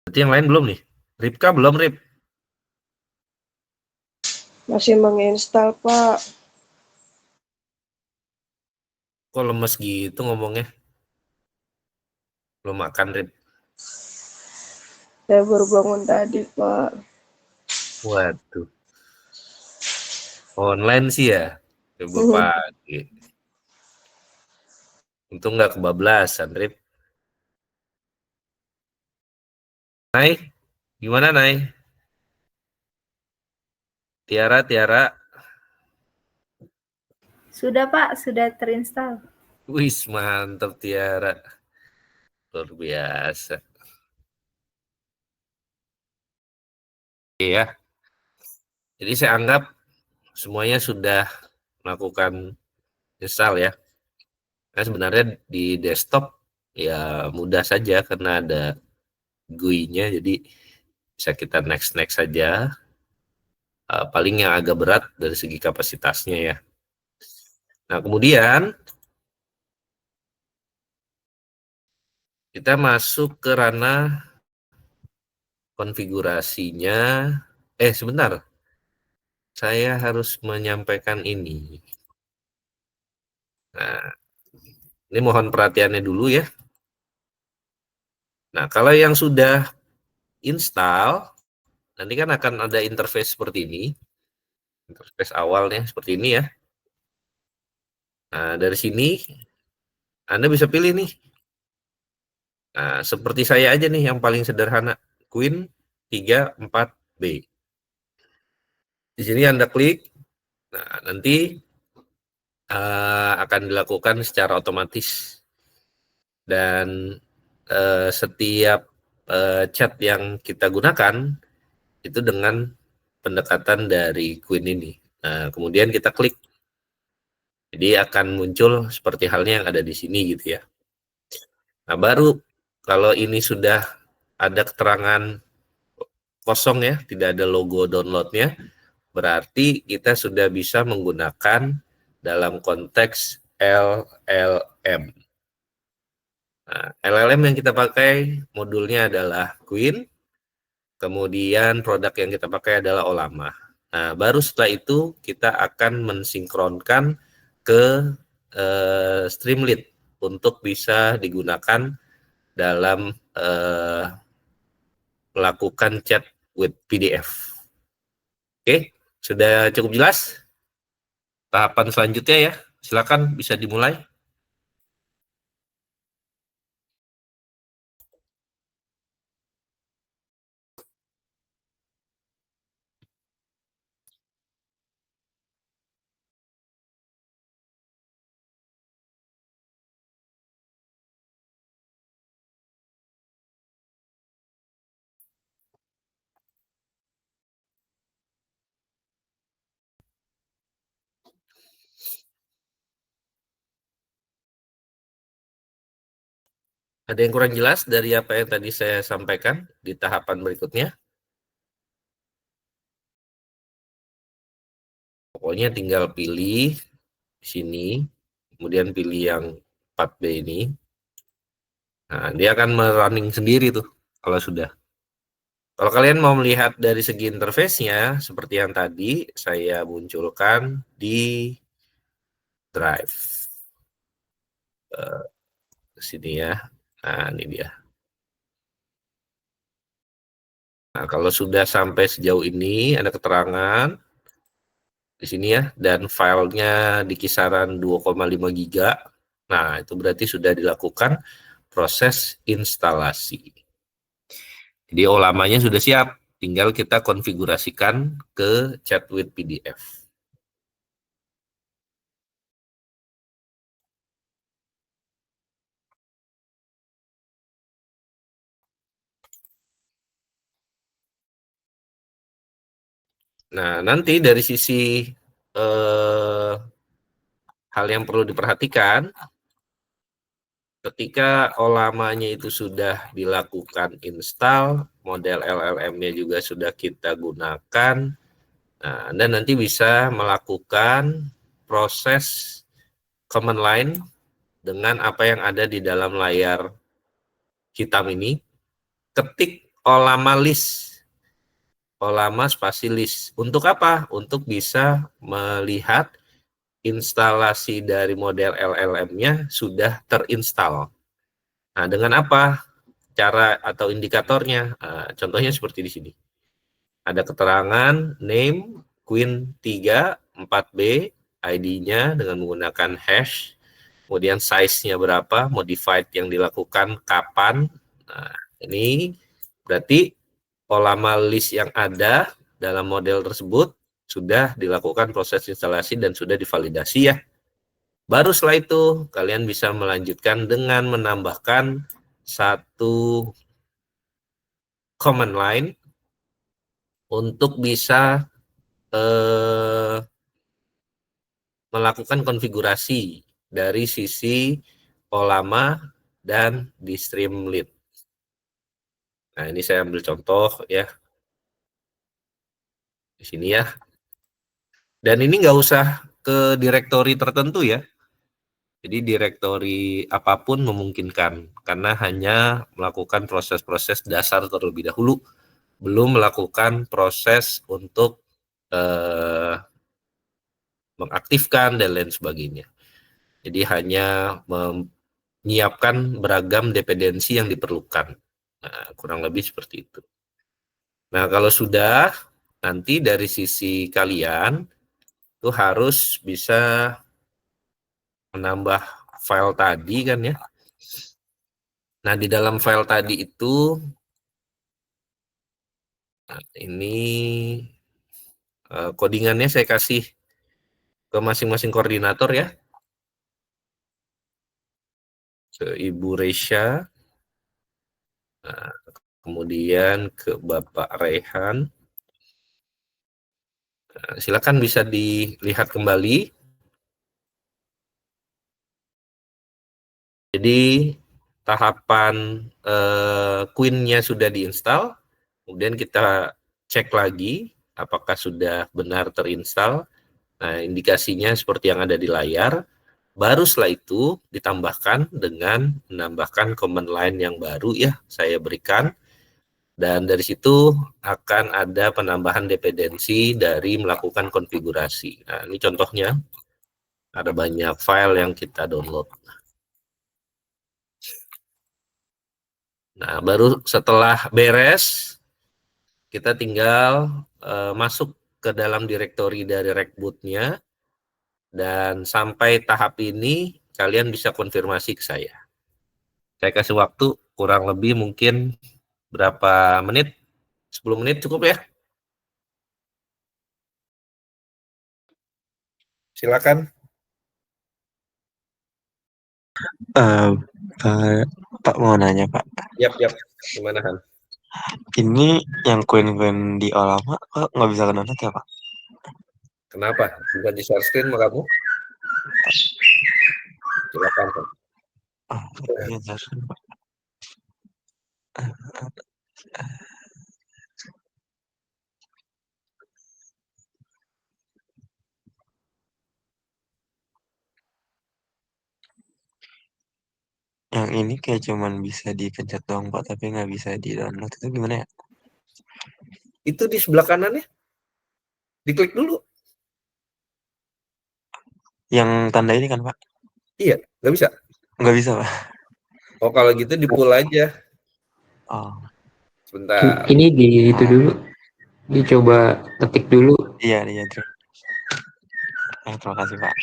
Berarti yang lain belum nih? Ripka belum, Rip? Masih menginstal, Pak. Kok lemes gitu ngomongnya? Belum makan, Rip? Saya baru bangun tadi, Pak. Waduh. Online sih ya? Coba pagi. Untung nggak kebablasan, Rip. Nay, gimana Nay? Tiara. Sudah, Pak, sudah terinstall. Wis, mantap Tiara. Luar biasa. Iya. Jadi saya anggap semuanya sudah melakukan install ya. Nah, sebenarnya di desktop ya mudah saja karena ada GUI-nya, jadi bisa kita next saja. Paling yang agak berat dari segi kapasitasnya ya. Nah, kemudian kita masuk ke ranah konfigurasinya. Sebentar. Saya harus menyampaikan ini. Nah, ini mohon perhatiannya dulu ya. Nah, kalau yang sudah install, nanti kan akan ada interface seperti ini. Interface awalnya seperti ini ya. Nah, dari sini Anda bisa pilih nih. Nah, seperti saya aja nih yang paling sederhana. Queen 34B. Di sini Anda klik. Nah, nanti akan dilakukan secara otomatis. Dan setiap chat yang kita gunakan itu dengan pendekatan dari Queen ini. Nah, kemudian kita klik. Jadi akan muncul seperti halnya yang ada di sini gitu ya. Nah, baru kalau ini sudah ada keterangan kosong ya, tidak ada logo downloadnya, berarti kita sudah bisa menggunakan dalam konteks LLM. Nah, LLM yang kita pakai modulnya adalah Queen, kemudian produk yang kita pakai adalah Ollama. Nah, baru setelah itu kita akan mensinkronkan ke Streamlit untuk bisa digunakan dalam melakukan chat with PDF. Oke, sudah cukup jelas? Tahapan selanjutnya ya, silakan bisa dimulai. Ada yang kurang jelas dari apa yang tadi saya sampaikan di tahapan berikutnya? Pokoknya tinggal pilih di sini, kemudian pilih yang 4B ini. Nah, dia akan merunning sendiri tuh. kalau sudah. Kalau kalian mau melihat dari segi interface-nya, seperti yang tadi saya munculkan di Drive. Sini ya. Nah, ini dia. Nah, kalau sudah sampai sejauh ini, ada keterangan di sini ya, dan filenya di kisaran 2,5 giga. Nah, itu berarti sudah dilakukan proses instalasi. Jadi lamanya sudah siap, tinggal kita konfigurasikan ke chat with PDF. Nah, nanti dari sisi hal yang perlu diperhatikan, ketika lamanya itu sudah dilakukan install, model LLM-nya juga sudah kita gunakan, nah, Anda nanti bisa melakukan proses command line dengan apa yang ada di dalam layar hitam ini, ketik olama list, olama spasi list. Untuk apa? Untuk bisa melihat instalasi dari model LLM-nya sudah terinstall. Nah, dengan apa? Cara atau indikatornya? Contohnya seperti di sini. Ada keterangan name Queen 3 4B, ID-nya dengan menggunakan hash, kemudian size-nya berapa, modified yang dilakukan kapan. Nah, ini berarti olama list yang ada dalam model tersebut sudah dilakukan proses instalasi dan sudah divalidasi ya. Baru setelah itu kalian bisa melanjutkan dengan menambahkan satu command line untuk bisa melakukan konfigurasi dari sisi olama dan di Streamlit. Nah, ini saya ambil contoh ya. Di sini ya. Dan ini nggak usah ke direktori tertentu ya. Jadi direktori apapun memungkinkan, karena hanya melakukan proses-proses dasar terlebih dahulu, belum melakukan proses untuk mengaktifkan dan lain sebagainya. Jadi hanya menyiapkan beragam dependensi yang diperlukan. Nah, kurang lebih seperti itu. Nah, kalau sudah, nanti dari sisi kalian itu harus bisa menambah file tadi kan ya. Nah, di dalam file tadi itu, nah, ini codingannya saya kasih ke masing-masing koordinator ya. Ke Ibu Resya, nah, kemudian ke Bapak Rehan. Nah, silakan bisa dilihat kembali. Jadi tahapan Queen-nya sudah diinstal, kemudian kita cek lagi apakah sudah benar terinstall. Nah, indikasinya seperti yang ada di layar. Baru setelah itu ditambahkan dengan menambahkan command line yang baru ya, saya berikan. Dan dari situ akan ada penambahan dependensi dari melakukan konfigurasi. Nah, ini contohnya. Ada banyak file yang kita download. Nah, baru setelah beres, kita tinggal masuk ke dalam direktori dari Recboot-nya, dan sampai tahap ini kalian bisa konfirmasi ke saya. Saya kasih waktu kurang lebih mungkin berapa menit? 10 menit cukup ya? Silakan. Pak mau nanya Pak, Yap, yap. Gimana Han? ini yang koin-koin di Olama kok nggak bisa ke download ya Pak? Kenapa? Bukan di share screen sama kamu? Silakan. Oh, iya jelas Pak. Yang ini kayak cuman bisa dipencet doang Pak, tapi nggak bisa di-download. Itu gimana ya? Itu di sebelah kanannya, diklik dulu. Yang tanda ini kan Pak? Iya, nggak bisa? Nggak bisa Pak. Oh, kalau gitu di-pull aja. Oh, Sebentar. Ini di itu dulu, dicoba ketik dulu. iya, terima kasih Pak.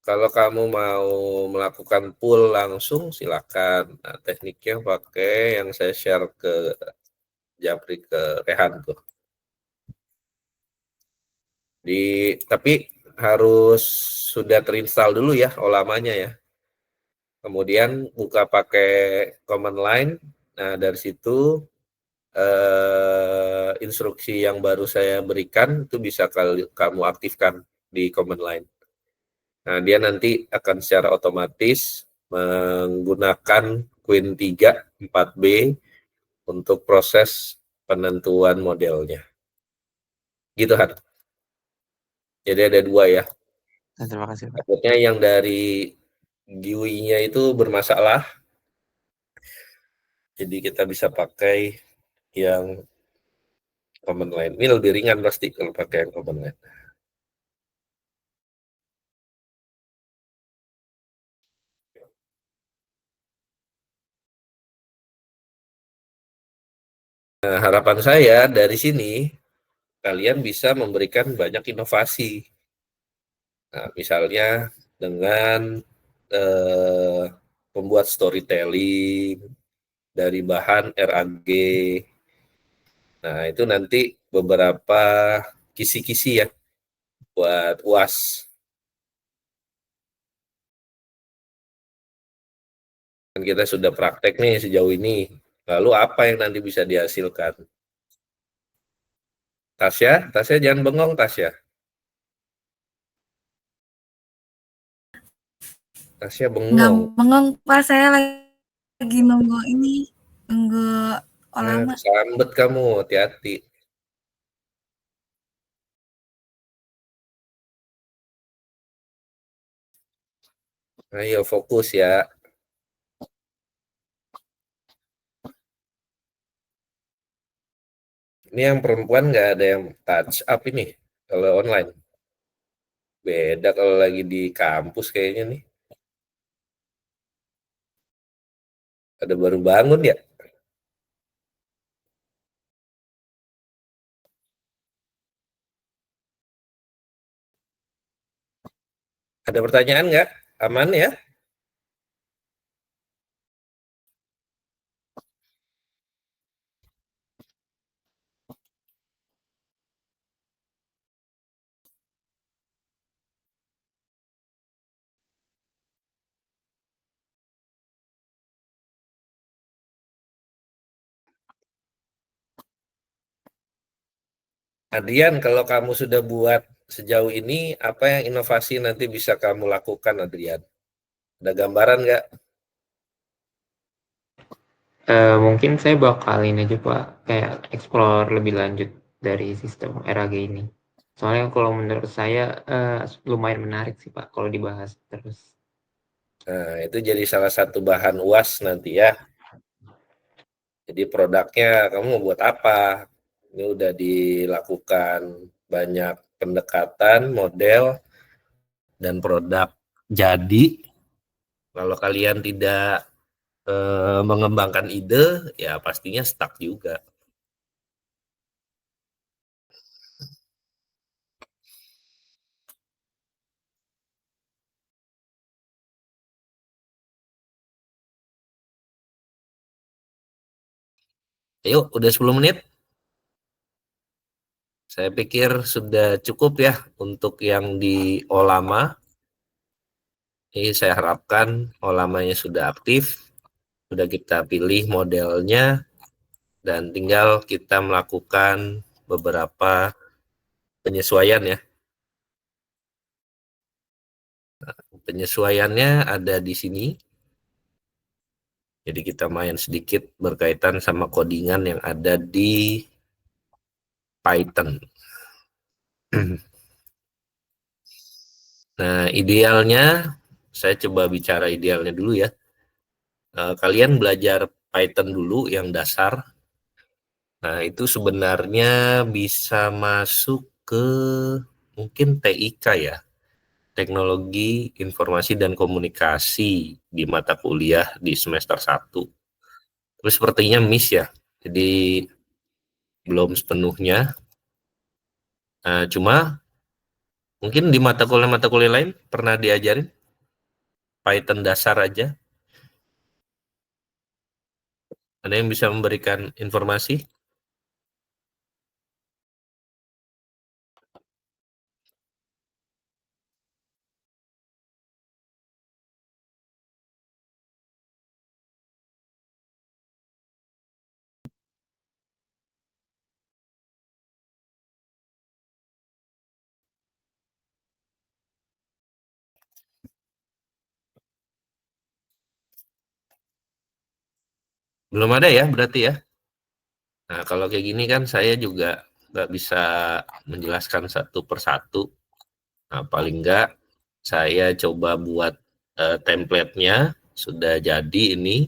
Kalau kamu mau melakukan pull langsung, silakan. Nah, tekniknya pakai yang saya share ke Japri, ke Rehan tuh. Tapi harus sudah terinstall dulu ya Olamanya ya. Kemudian buka pakai command line. Nah, dari situ instruksi yang baru saya berikan itu bisa kamu aktifkan di command line. Nah, dia nanti akan secara otomatis menggunakan Queen 3 4B untuk proses penentuan modelnya. Gitu, Han. Jadi ada 2 ya. Nah, terima kasih Pak. Takutnya yang dari GUI-nya itu bermasalah. Jadi kita bisa pakai yang command line. Ini lebih ringan pasti kalau pakai yang command line. Nah, harapan saya dari sini kalian bisa memberikan banyak inovasi. Nah, misalnya dengan membuat storytelling dari bahan RAG. Nah, itu nanti beberapa kisi-kisi ya buat UAS. Dan kita sudah praktek nih sejauh ini. Lalu apa yang nanti bisa dihasilkan? Tasya jangan bengong Tasya. Tasya Nggak bengong. bengong, Pak. Saya lagi nunggu ini, nunggu Nah, Olama. sambet kamu, hati-hati. Ayo fokus ya. Ini yang perempuan nggak ada yang touch up ini kalau online. Beda kalau lagi di kampus kayaknya nih. Ada baru bangun ya? Ada pertanyaan nggak? Aman ya? Adrian, kalau kamu sudah buat sejauh ini, apa yang inovasi nanti bisa kamu lakukan, Adrian? Ada gambaran nggak? Mungkin saya bakalin aja Pak, kayak explore lebih lanjut dari sistem RAG ini. Soalnya kalau menurut saya lumayan menarik sih Pak kalau dibahas terus. Nah, itu jadi salah satu bahan UAS nanti ya. Jadi produknya kamu mau buat apa? Ini udah dilakukan banyak pendekatan, model, dan produk jadi. Kalau kalian tidak mengembangkan ide, ya pastinya stuck juga. Yuk, udah 10 menit. Saya pikir sudah cukup ya untuk yang di Olama. Ini saya harapkan Olamanya sudah aktif, sudah kita pilih modelnya, dan tinggal kita melakukan beberapa penyesuaian ya. Nah, penyesuaiannya ada di sini. Jadi kita main sedikit berkaitan sama codingan yang ada di Python. Nah, idealnya saya coba bicara idealnya dulu ya. Kalian belajar Python dulu yang dasar. Nah, itu sebenarnya bisa masuk ke mungkin TIK ya, Teknologi Informasi dan Komunikasi di mata kuliah di semester 1. Tapi sepertinya miss ya, jadi belum sepenuhnya. Cuma mungkin di mata kuliah lain pernah diajarin Python dasar aja. Ada yang bisa memberikan informasi? Belum ada ya berarti ya? Nah, kalau kayak gini kan saya juga nggak bisa menjelaskan satu persatu. Nah, paling nggak saya coba buat template-nya, sudah jadi ini,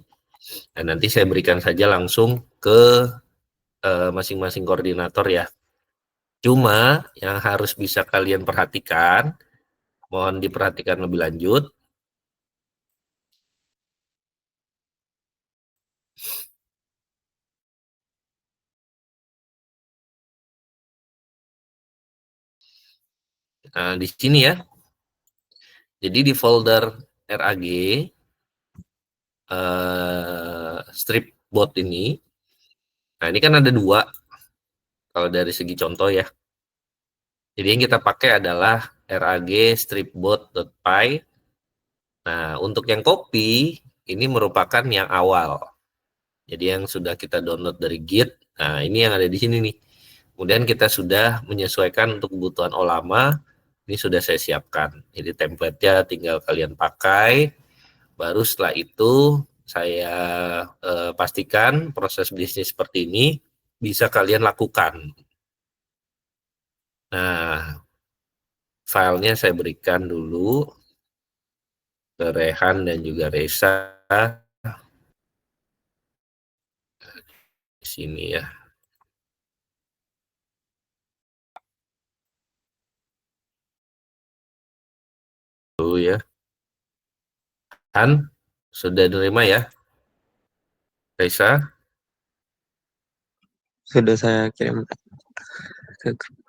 dan nanti saya berikan saja langsung ke masing-masing koordinator ya. Cuma yang harus bisa kalian perhatikan, mohon diperhatikan lebih lanjut. Nah, di sini ya. Jadi di folder RAG strip bot ini, nah ini kan ada 2 kalau dari segi contoh ya. Jadi yang kita pakai adalah RAG stripbot.py. Nah, untuk yang copy ini merupakan yang awal. Jadi yang sudah kita download dari Git. Nah, ini yang ada di sini nih. Kemudian kita sudah menyesuaikan untuk kebutuhan Olama. Ini sudah saya siapkan. Jadi template-nya tinggal kalian pakai. Baru setelah itu saya pastikan proses bisnis seperti ini bisa kalian lakukan. Nah, filenya saya berikan dulu ke Rehan dan juga Reza. Di sini ya. Dulu ya. Han, sudah diterima ya? Reza? Sudah saya kirim ke grup.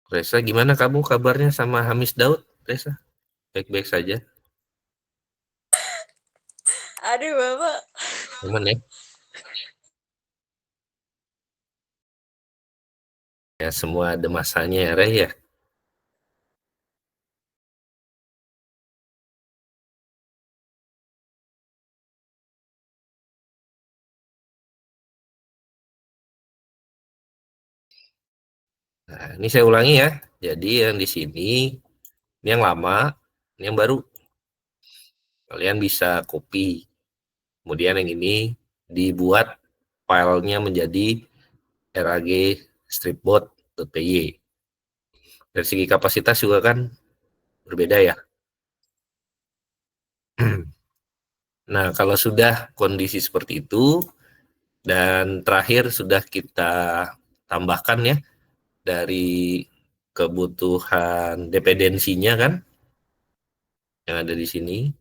Reza, gimana kamu kabarnya sama Hamis Daud, Reza? Baik-baik saja? Aduh, Bapak. Aman ya? Ya, semua ada masanya ya, Reh ya? Nah, ini saya ulangi ya. Jadi yang di sini, ini yang lama, ini yang baru. Kalian bisa copy. Kemudian yang ini dibuat filenya menjadi RAG stripbot.py. Dari segi kapasitas juga kan berbeda ya. Nah, kalau sudah kondisi seperti itu, dan terakhir sudah kita tambahkan ya, dari kebutuhan dependensinya kan, yang ada di sini.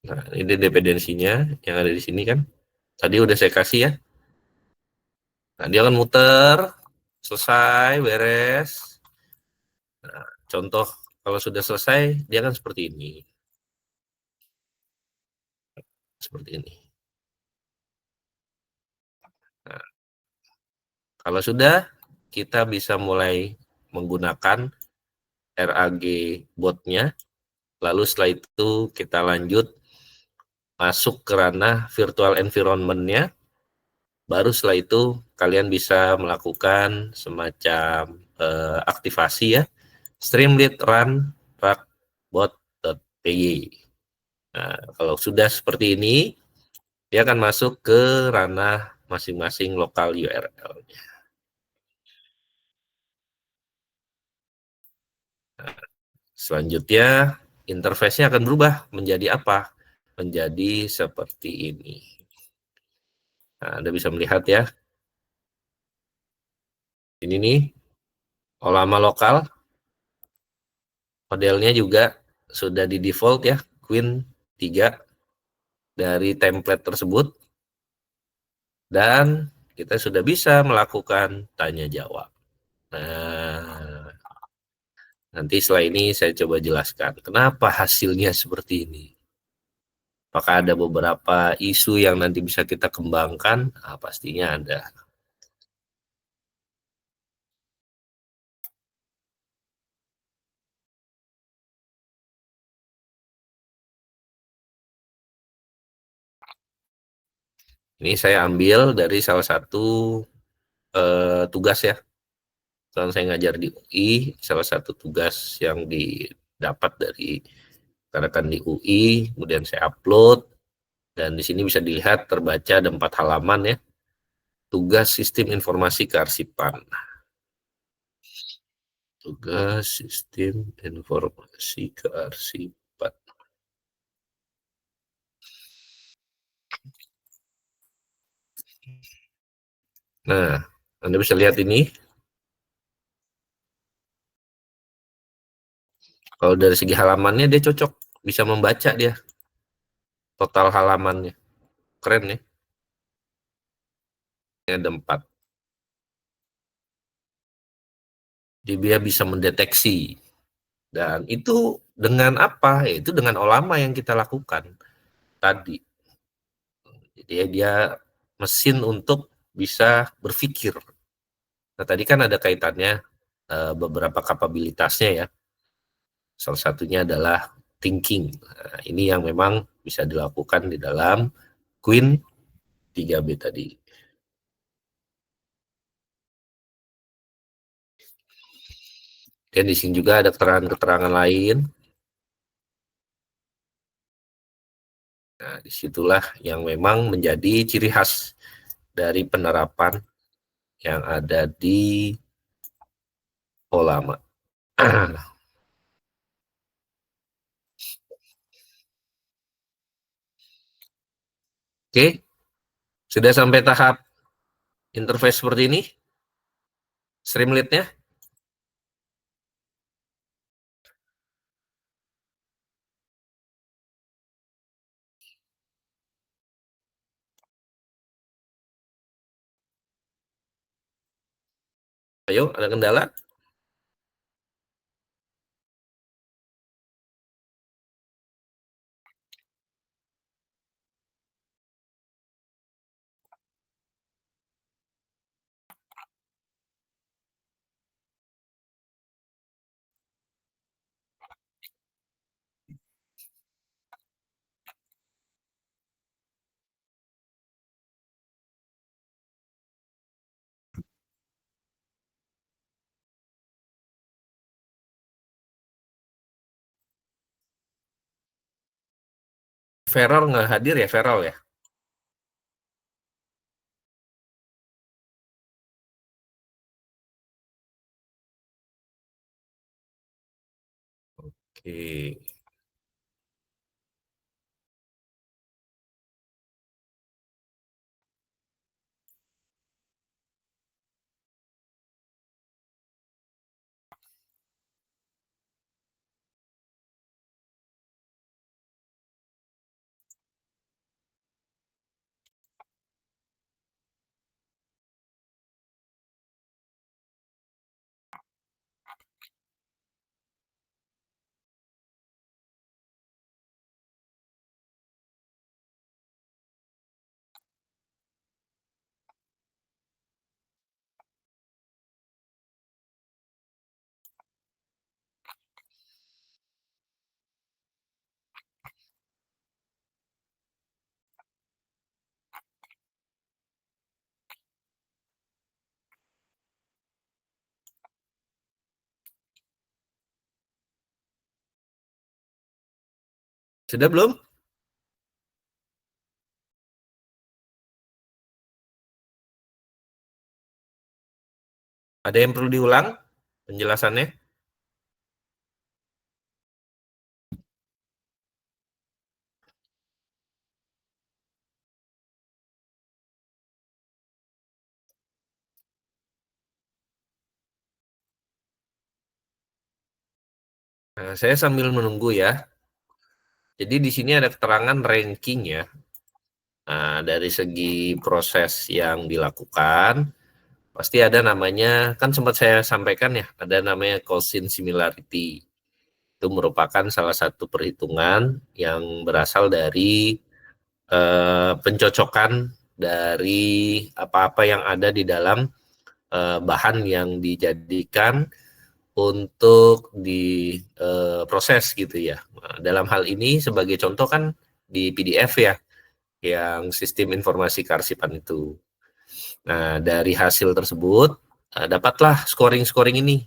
Nah, ini dependensinya yang ada di sini kan. Tadi udah saya kasih ya. Nah, dia akan muter, selesai, beres. Nah, contoh kalau sudah selesai, dia akan seperti ini. Seperti ini. Nah, kalau sudah, kita bisa mulai menggunakan RAG botnya. Lalu setelah itu kita lanjut masuk ke ranah virtual environment-nya. Baru setelah itu kalian bisa melakukan semacam aktivasi ya. Streamlit run bot.py. Nah, kalau sudah seperti ini, dia akan masuk ke ranah masing-masing lokal URL-nya. Selanjutnya, interface-nya akan berubah menjadi apa? Menjadi seperti ini. Nah, Anda bisa melihat ya. Ini nih, Olama lokal. Modelnya juga sudah di default ya, Queen 3 dari template tersebut. Dan kita sudah bisa melakukan tanya jawab. Nah, nanti setelah ini saya coba jelaskan kenapa hasilnya seperti ini. Apakah ada beberapa isu yang nanti bisa kita kembangkan? Nah, pastinya ada. Ini saya ambil dari salah satu tugas ya. Kalau saya ngajar di UI, salah satu tugas yang didapat dari rekan di UI, kemudian saya upload, dan di sini bisa dilihat terbaca ada 4 halaman ya. Tugas sistem informasi kearsipan. Tugas sistem informasi kearsipan. Nah, Anda bisa lihat ini. Kalau dari segi halamannya dia cocok, bisa membaca dia total halamannya. Keren ya. Ini ada 4. Jadi dia bisa mendeteksi. Dan itu dengan apa? Itu dengan Olama yang kita lakukan tadi. Jadi dia mesin untuk bisa berpikir. Nah, tadi kan ada kaitannya beberapa kapabilitasnya ya. Salah satunya adalah thinking. Nah, ini yang memang bisa dilakukan di dalam Queen 3B tadi. Dan di sini juga ada keterangan-keterangan lain. Nah, disitulah yang memang menjadi ciri khas dari penerapan yang ada di Olama. Oke, sudah sampai tahap interface seperti ini, Streamlit-nya. Ayo, ada kendala? Feral nggak hadir ya, Feral ya? Oke. Sudah belum? Ada yang perlu diulang penjelasannya? Nah, saya sambil menunggu ya. Jadi di sini ada keterangan ranking ya. Nah, dari segi proses yang dilakukan, pasti ada namanya, kan sempat saya sampaikan ya, ada namanya Cosin similarity. Itu merupakan salah satu perhitungan yang berasal dari pencocokan dari apa-apa yang ada di dalam bahan yang dijadikan untuk diproses gitu ya. Nah, dalam hal ini sebagai contoh kan di PDF ya, yang sistem informasi kearsipan itu. Nah, dari hasil tersebut dapatlah scoring-scoring ini.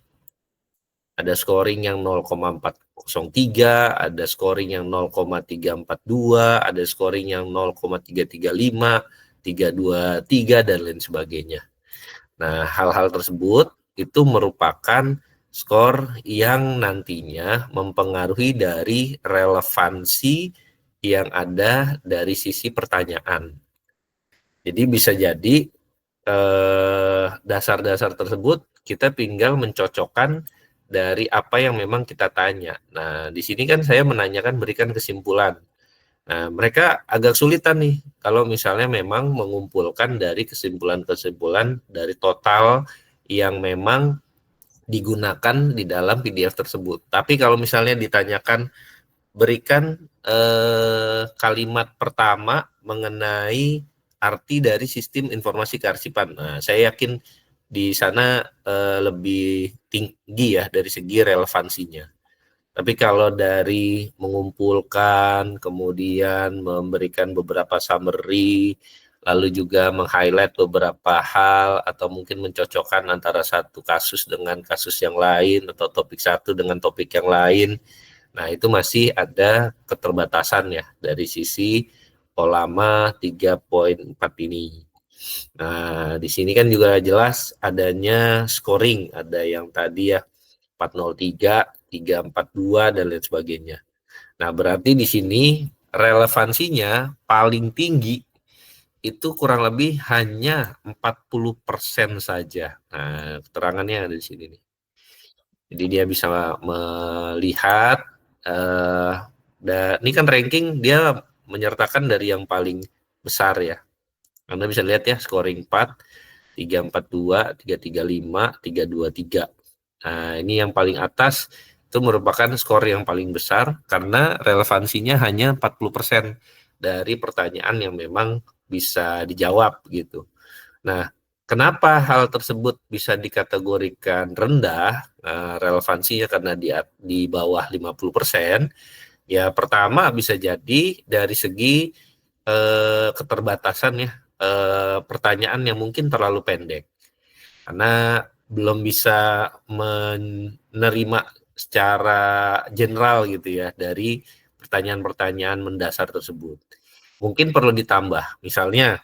Ada scoring yang 0,403, ada scoring yang 0,342, ada scoring yang 0,335, 323, dan lain sebagainya. Nah, hal-hal tersebut itu merupakan skor yang nantinya mempengaruhi dari relevansi yang ada dari sisi pertanyaan. Jadi bisa jadi dasar-dasar tersebut kita tinggal mencocokkan dari apa yang memang kita tanya. Nah, di sini kan saya menanyakan berikan kesimpulan. Nah, mereka agak sulitan nih kalau misalnya memang mengumpulkan dari kesimpulan-kesimpulan dari total yang memang digunakan di dalam PDF tersebut. Tapi kalau misalnya ditanyakan berikan kalimat pertama mengenai arti dari sistem informasi kearsipan. Nah, saya yakin di sana lebih tinggi ya dari segi relevansinya. Tapi kalau dari mengumpulkan, kemudian memberikan beberapa summary, lalu juga meng-highlight beberapa hal, atau mungkin mencocokkan antara satu kasus dengan kasus yang lain, atau topik satu dengan topik yang lain, nah itu masih ada keterbatasan ya dari sisi Olama 3.4 ini. Nah, di sini kan juga jelas adanya scoring, ada yang tadi ya 403, 342 dan lain sebagainya. Nah, berarti di sini relevansinya paling tinggi itu kurang lebih hanya 40% saja. Nah, keterangannya ada di sini nih. Jadi dia bisa melihat ini kan ranking dia menyertakan dari yang paling besar ya. Anda bisa lihat ya scoring 4, 342, 335, 323. Nah, ini yang paling atas itu merupakan skor yang paling besar karena relevansinya hanya 40% dari pertanyaan yang memang bisa dijawab gitu. Nah, kenapa hal tersebut bisa dikategorikan rendah relevansinya karena di bawah 50%? Ya, pertama bisa jadi dari segi keterbatasan ya, pertanyaan yang mungkin terlalu pendek. Karena belum bisa menerima secara general gitu ya dari pertanyaan-pertanyaan mendasar tersebut. Mungkin perlu ditambah, misalnya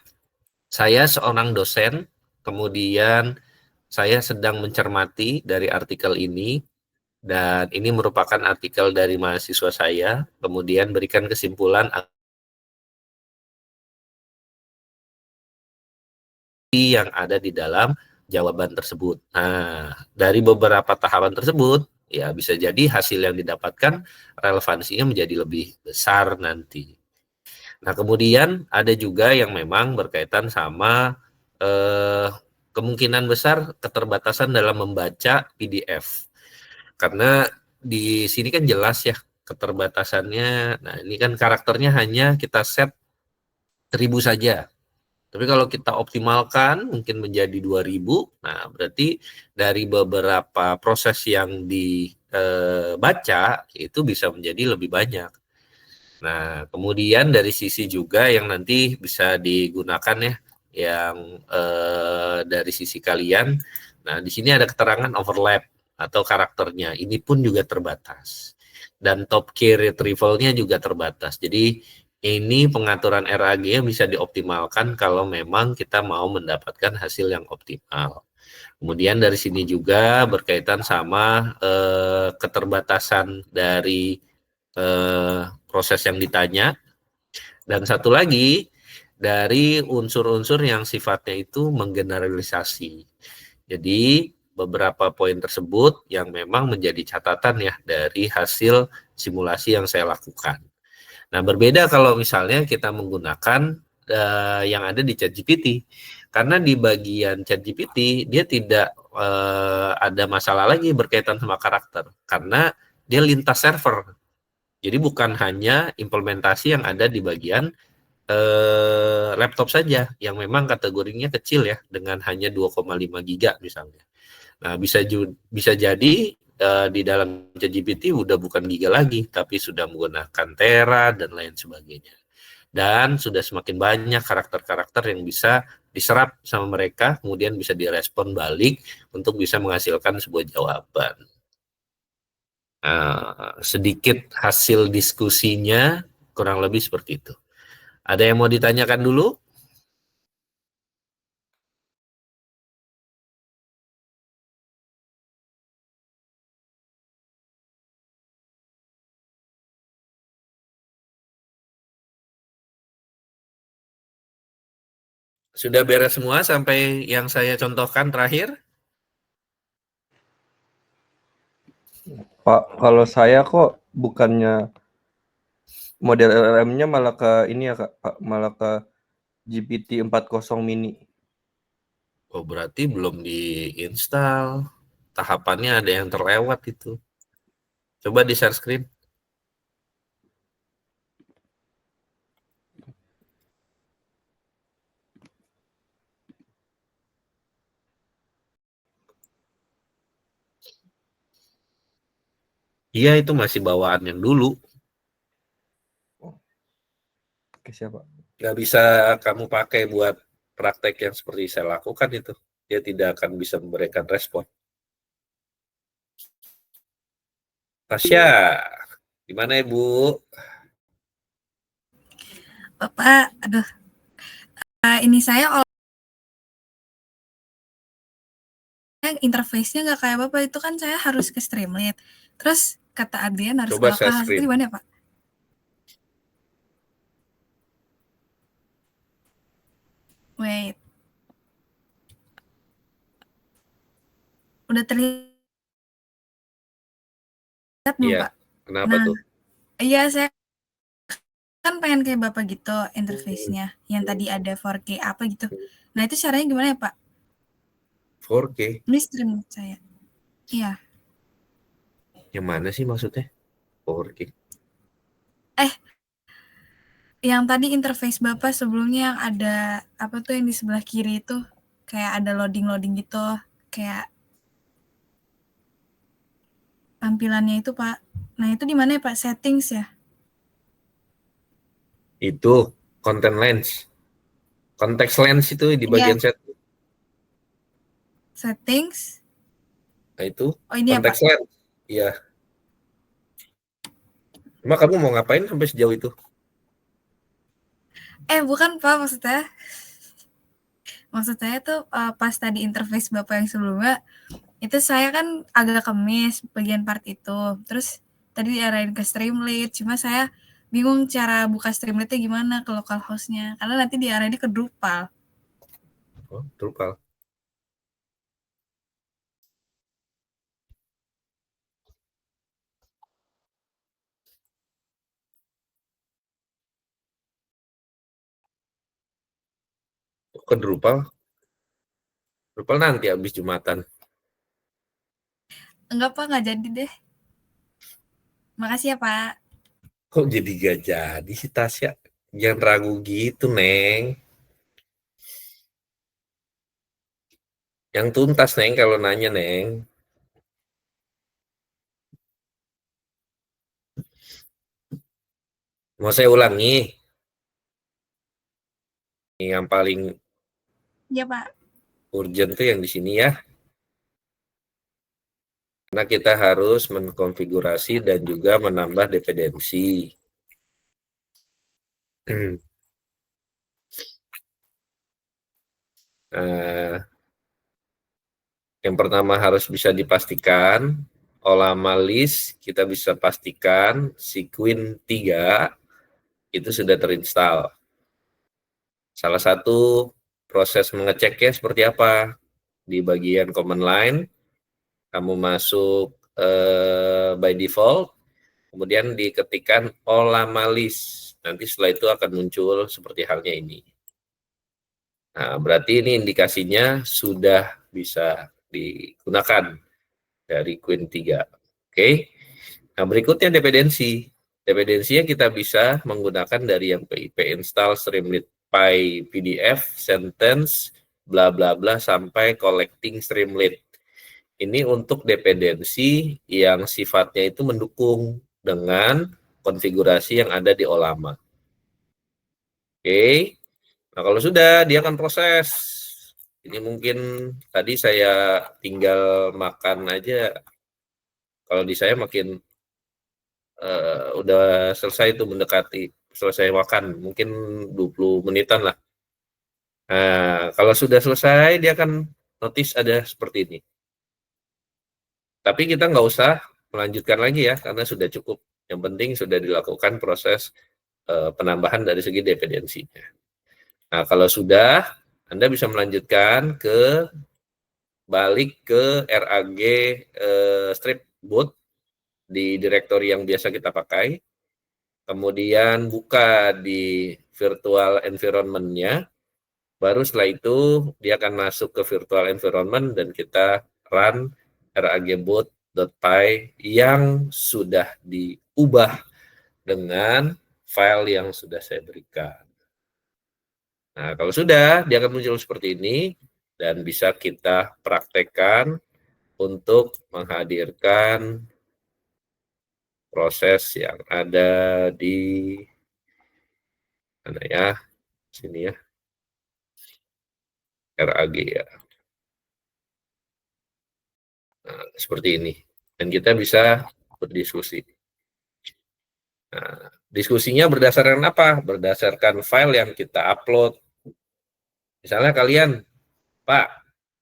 saya seorang dosen, kemudian saya sedang mencermati dari artikel ini, dan ini merupakan artikel dari mahasiswa saya, kemudian berikan kesimpulan yang ada di dalam jawaban tersebut. Nah, dari beberapa tahapan tersebut, ya bisa jadi hasil yang didapatkan relevansinya menjadi lebih besar nanti. Nah, kemudian ada juga yang memang berkaitan sama kemungkinan besar keterbatasan dalam membaca PDF. Karena di sini kan jelas ya keterbatasannya. Nah, ini kan karakternya hanya kita set 1000 saja. Tapi kalau kita optimalkan mungkin menjadi 2000, nah berarti dari beberapa proses yang dibaca itu bisa menjadi lebih banyak. Nah, kemudian dari sisi juga yang nanti bisa digunakan ya, yang dari sisi kalian. Nah, di sini ada keterangan overlap atau karakternya. Ini pun juga terbatas. Dan top key retrieval-nya juga terbatas. Jadi ini pengaturan RAG bisa dioptimalkan kalau memang kita mau mendapatkan hasil yang optimal. Kemudian dari sini juga berkaitan sama keterbatasan dari proses yang ditanya. Dan satu lagi dari unsur-unsur yang sifatnya itu menggeneralisasi. Jadi beberapa poin tersebut yang memang menjadi catatan ya dari hasil simulasi yang saya lakukan. Nah, berbeda kalau misalnya kita menggunakan yang ada di ChatGPT. Karena di bagian ChatGPT dia tidak ada masalah lagi berkaitan sama karakter. Karena dia lintas server. Jadi bukan hanya implementasi yang ada di bagian laptop saja yang memang kategorinya kecil ya dengan hanya 2,5 giga misalnya. Nah, bisa jadi di dalam ChatGPT udah bukan giga lagi tapi sudah menggunakan tera dan lain sebagainya. Dan sudah semakin banyak karakter-karakter yang bisa diserap sama mereka kemudian bisa direspon balik untuk bisa menghasilkan sebuah jawaban. Sedikit hasil diskusinya kurang lebih seperti itu. Ada yang mau ditanyakan dulu? Sudah beres semua sampai yang saya contohkan terakhir? Pak, kalau saya kok bukannya model LLM-nya malah ke ini ya Kak, Pak, malah ke GPT 4.0 mini. Oh, berarti belum diinstal. Tahapannya ada yang terlewat itu. Coba di share screen. Iya, itu masih bawaan yang dulu. Oke, siapa? Nggak bisa kamu pakai buat praktek yang seperti saya lakukan itu. Dia tidak akan bisa memberikan respon. Tasya, gimana Ibu? Bapak, aduh. Ini saya interface-nya nggak kayak Bapak, itu kan saya harus ke Streamlit. Terus kata Adrian harus Coba ke share lokal. Itu screen. gimana ya, Pak? Wait. Udah terlihat belum, Iya, Pak? kenapa tuh? Iya, saya kan pengen kayak Bapak gitu interface-nya. Yang tadi ada 4K apa gitu. Nah, itu caranya gimana ya, Pak? 4K? Ini stream saya. Iya. Yang mana sih maksudnya? 4K. Yang tadi interface Bapak sebelumnya yang ada apa tuh yang di sebelah kiri itu kayak ada loading gitu, kayak tampilannya itu, Pak. Nah, itu di mana ya, Pak? Settings ya? Itu content lens. Context lens itu di bagian setting. Settings. Nah, itu Oh, ini context ya, Pak? lens. Iya. Cuma kamu mau ngapain sampai sejauh itu? Bukan, Pak, maksudnya. Maksud saya tuh pas tadi interface Bapak yang sebelumnya, itu saya kan agak kemis bagian part itu. Terus tadi diarahin ke Streamlit, cuma saya bingung cara buka Streamlit-nya gimana ke localhost-nya. Karena nanti diarahinnya ke Drupal. Oh, Drupal. Ke Drupal? Drupal nanti habis Jumatan. Enggak, Pak, nggak jadi deh. Makasih ya, Pak. Kok jadi gak jadi sih Tasya? Jangan ragu gitu, Neng. Yang tuntas, Neng, kalau nanya, Neng. Mau saya ulangi? Yang paling Iya, Pak. urgent tuh yang di sini ya. Karena kita harus mengkonfigurasi dan juga menambah dependensi. Yang pertama harus bisa dipastikan Olama list kita bisa pastikan Sequin 3 itu sudah terinstall. Salah satu proses mengeceknya seperti apa? Di bagian command line Kamu masuk by default, kemudian diketikkan Olamalis. Nanti setelah itu akan muncul seperti halnya ini. Nah, berarti ini indikasinya sudah bisa digunakan dari Queen 3. Oke. Nah, berikutnya dependensi. Dependensinya kita bisa menggunakan dari yang pip install streamlit py pdf sentence bla bla bla sampai collecting streamlit. Ini untuk dependensi yang sifatnya itu mendukung dengan konfigurasi yang ada di Olama. Oke. Nah, kalau sudah, dia akan proses. Ini mungkin tadi saya tinggal makan aja. Kalau di saya makin udah selesai itu mendekati selesai makan. Mungkin 20 menitan lah. Nah, kalau sudah selesai, dia akan notice ada seperti ini. Tapi kita nggak usah melanjutkan lagi ya, karena sudah cukup. Yang penting sudah dilakukan proses penambahan dari segi dependensinya. Nah, kalau sudah, Anda bisa melanjutkan ke balik ke RAG strip boot di direktori yang biasa kita pakai. Kemudian buka di virtual environment-nya. Baru setelah itu dia akan masuk ke virtual environment dan kita run ragboot.py yang sudah diubah dengan file yang sudah saya berikan. Nah, kalau sudah, dia akan muncul seperti ini dan bisa kita praktekkan untuk menghadirkan proses yang ada di mana ya? Sini ya. RAG ya. Nah, seperti ini. Dan kita bisa berdiskusi. Nah, diskusinya berdasarkan apa? Berdasarkan file yang kita upload. Misalnya kalian, Pak,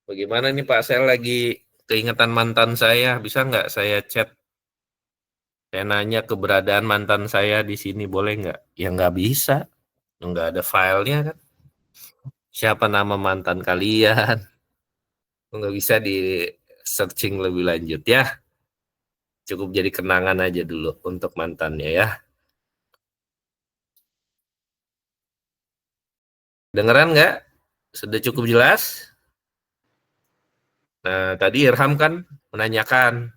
bagaimana nih Pak, saya lagi keingetan mantan saya, bisa nggak saya chat? Saya nanya keberadaan mantan saya di sini, boleh nggak? Ya nggak bisa, nggak ada filenya kan. Siapa nama mantan kalian? Nggak bisa di searching lebih lanjut ya. Cukup jadi kenangan aja dulu untuk mantannya ya. Dengeran nggak? Sudah cukup jelas? Nah, tadi Irham kan menanyakan,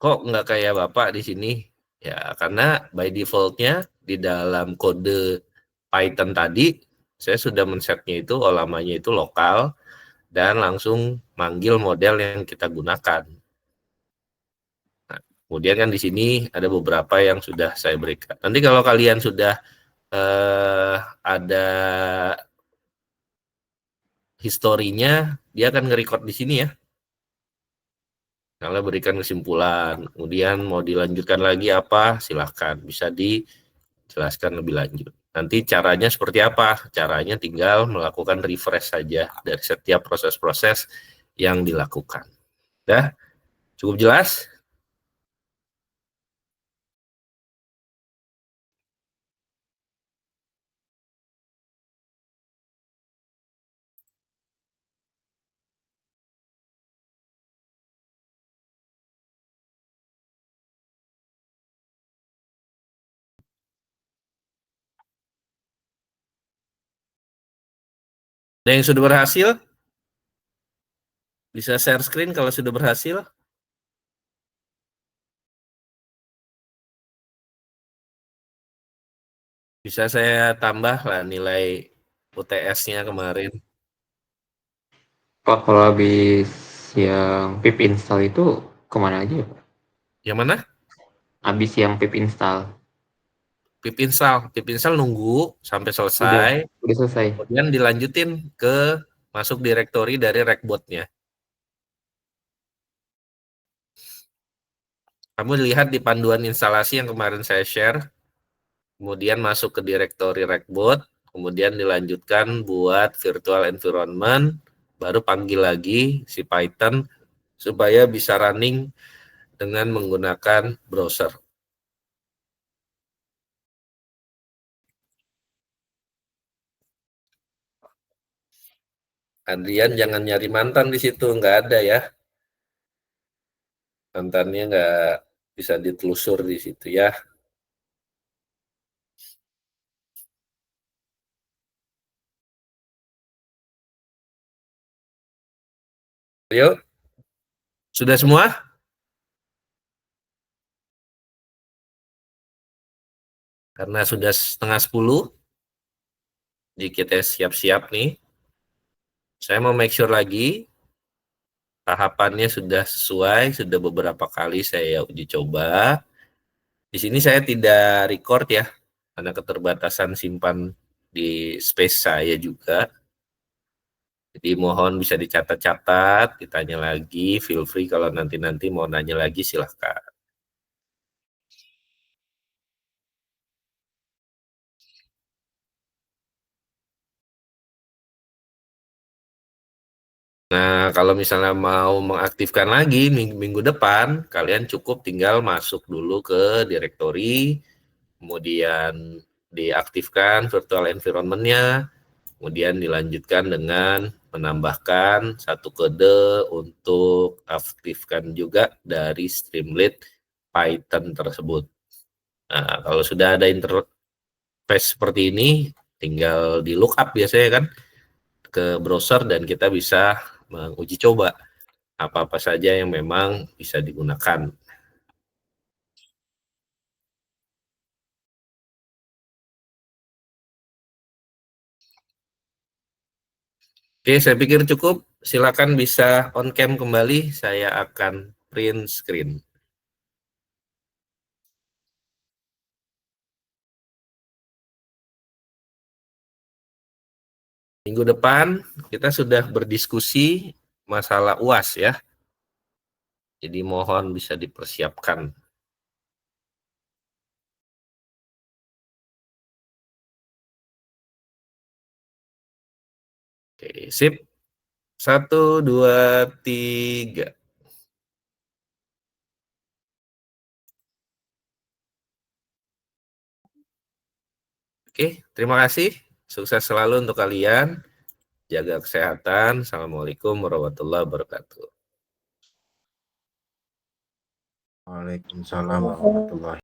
kok nggak kayak Bapak di sini? Ya, karena by default-nya di dalam kode Python tadi, saya sudah men-setnya itu, olamanya itu lokal, dan langsung manggil model yang kita gunakan. Nah, kemudian kan di sini ada beberapa yang sudah saya berikan. Nanti kalau kalian sudah ada historinya, dia akan nge-record di sini ya. Kalau berikan kesimpulan, kemudian mau dilanjutkan lagi apa, silahkan. Bisa dijelaskan lebih lanjut. Nanti caranya seperti apa? Caranya tinggal melakukan refresh saja dari setiap proses-proses yang dilakukan. Dah? Cukup jelas? Ada yang sudah berhasil? Bisa share screen kalau sudah berhasil? Bisa saya tambah lah nilai UTS-nya kemarin. Pak, kalau habis yang pip install itu kemana aja ya, Pak? Yang mana? Habis yang pip install. Pip install nunggu sampai selesai. Udah selesai. Kemudian dilanjutin ke masuk direktori dari Ragbot-nya. Kamu lihat di panduan instalasi yang kemarin saya share, kemudian masuk ke direktori Ragbot, kemudian dilanjutkan buat virtual environment, baru panggil lagi si Python supaya bisa running dengan menggunakan browser. Adrian jangan nyari mantan di situ, nggak ada ya. mantannya nggak bisa ditelusur di situ ya. Yuk, sudah semua? Karena sudah 9:30, jadi kita siap-siap nih. Saya mau make sure lagi, tahapannya sudah sesuai, sudah beberapa kali saya uji coba. Di sini saya tidak record ya, karena keterbatasan simpan di space saya juga. Jadi mohon bisa dicatat-catat, ditanya lagi, feel free kalau nanti-nanti mau nanya lagi silahkan. Nah, kalau misalnya mau mengaktifkan lagi minggu depan, kalian cukup tinggal masuk dulu ke direktori, kemudian diaktifkan virtual environment-nya, kemudian dilanjutkan dengan menambahkan satu kode untuk aktifkan juga dari Streamlit Python tersebut. Nah, kalau sudah ada interface seperti ini, tinggal di lookup biasanya kan ke browser dan kita bisa menguji coba apa-apa saja yang memang bisa digunakan. Oke, saya pikir cukup. Silakan bisa on cam kembali. Saya akan print screen. Minggu depan kita sudah berdiskusi masalah UAS ya. Jadi mohon bisa dipersiapkan. Oke, sip. 1, 2, 3. Oke, terima kasih. Sukses selalu untuk kalian. Jaga kesehatan. Assalamualaikum warahmatullahi wabarakatuh. Waalaikumsalam warahmatullahi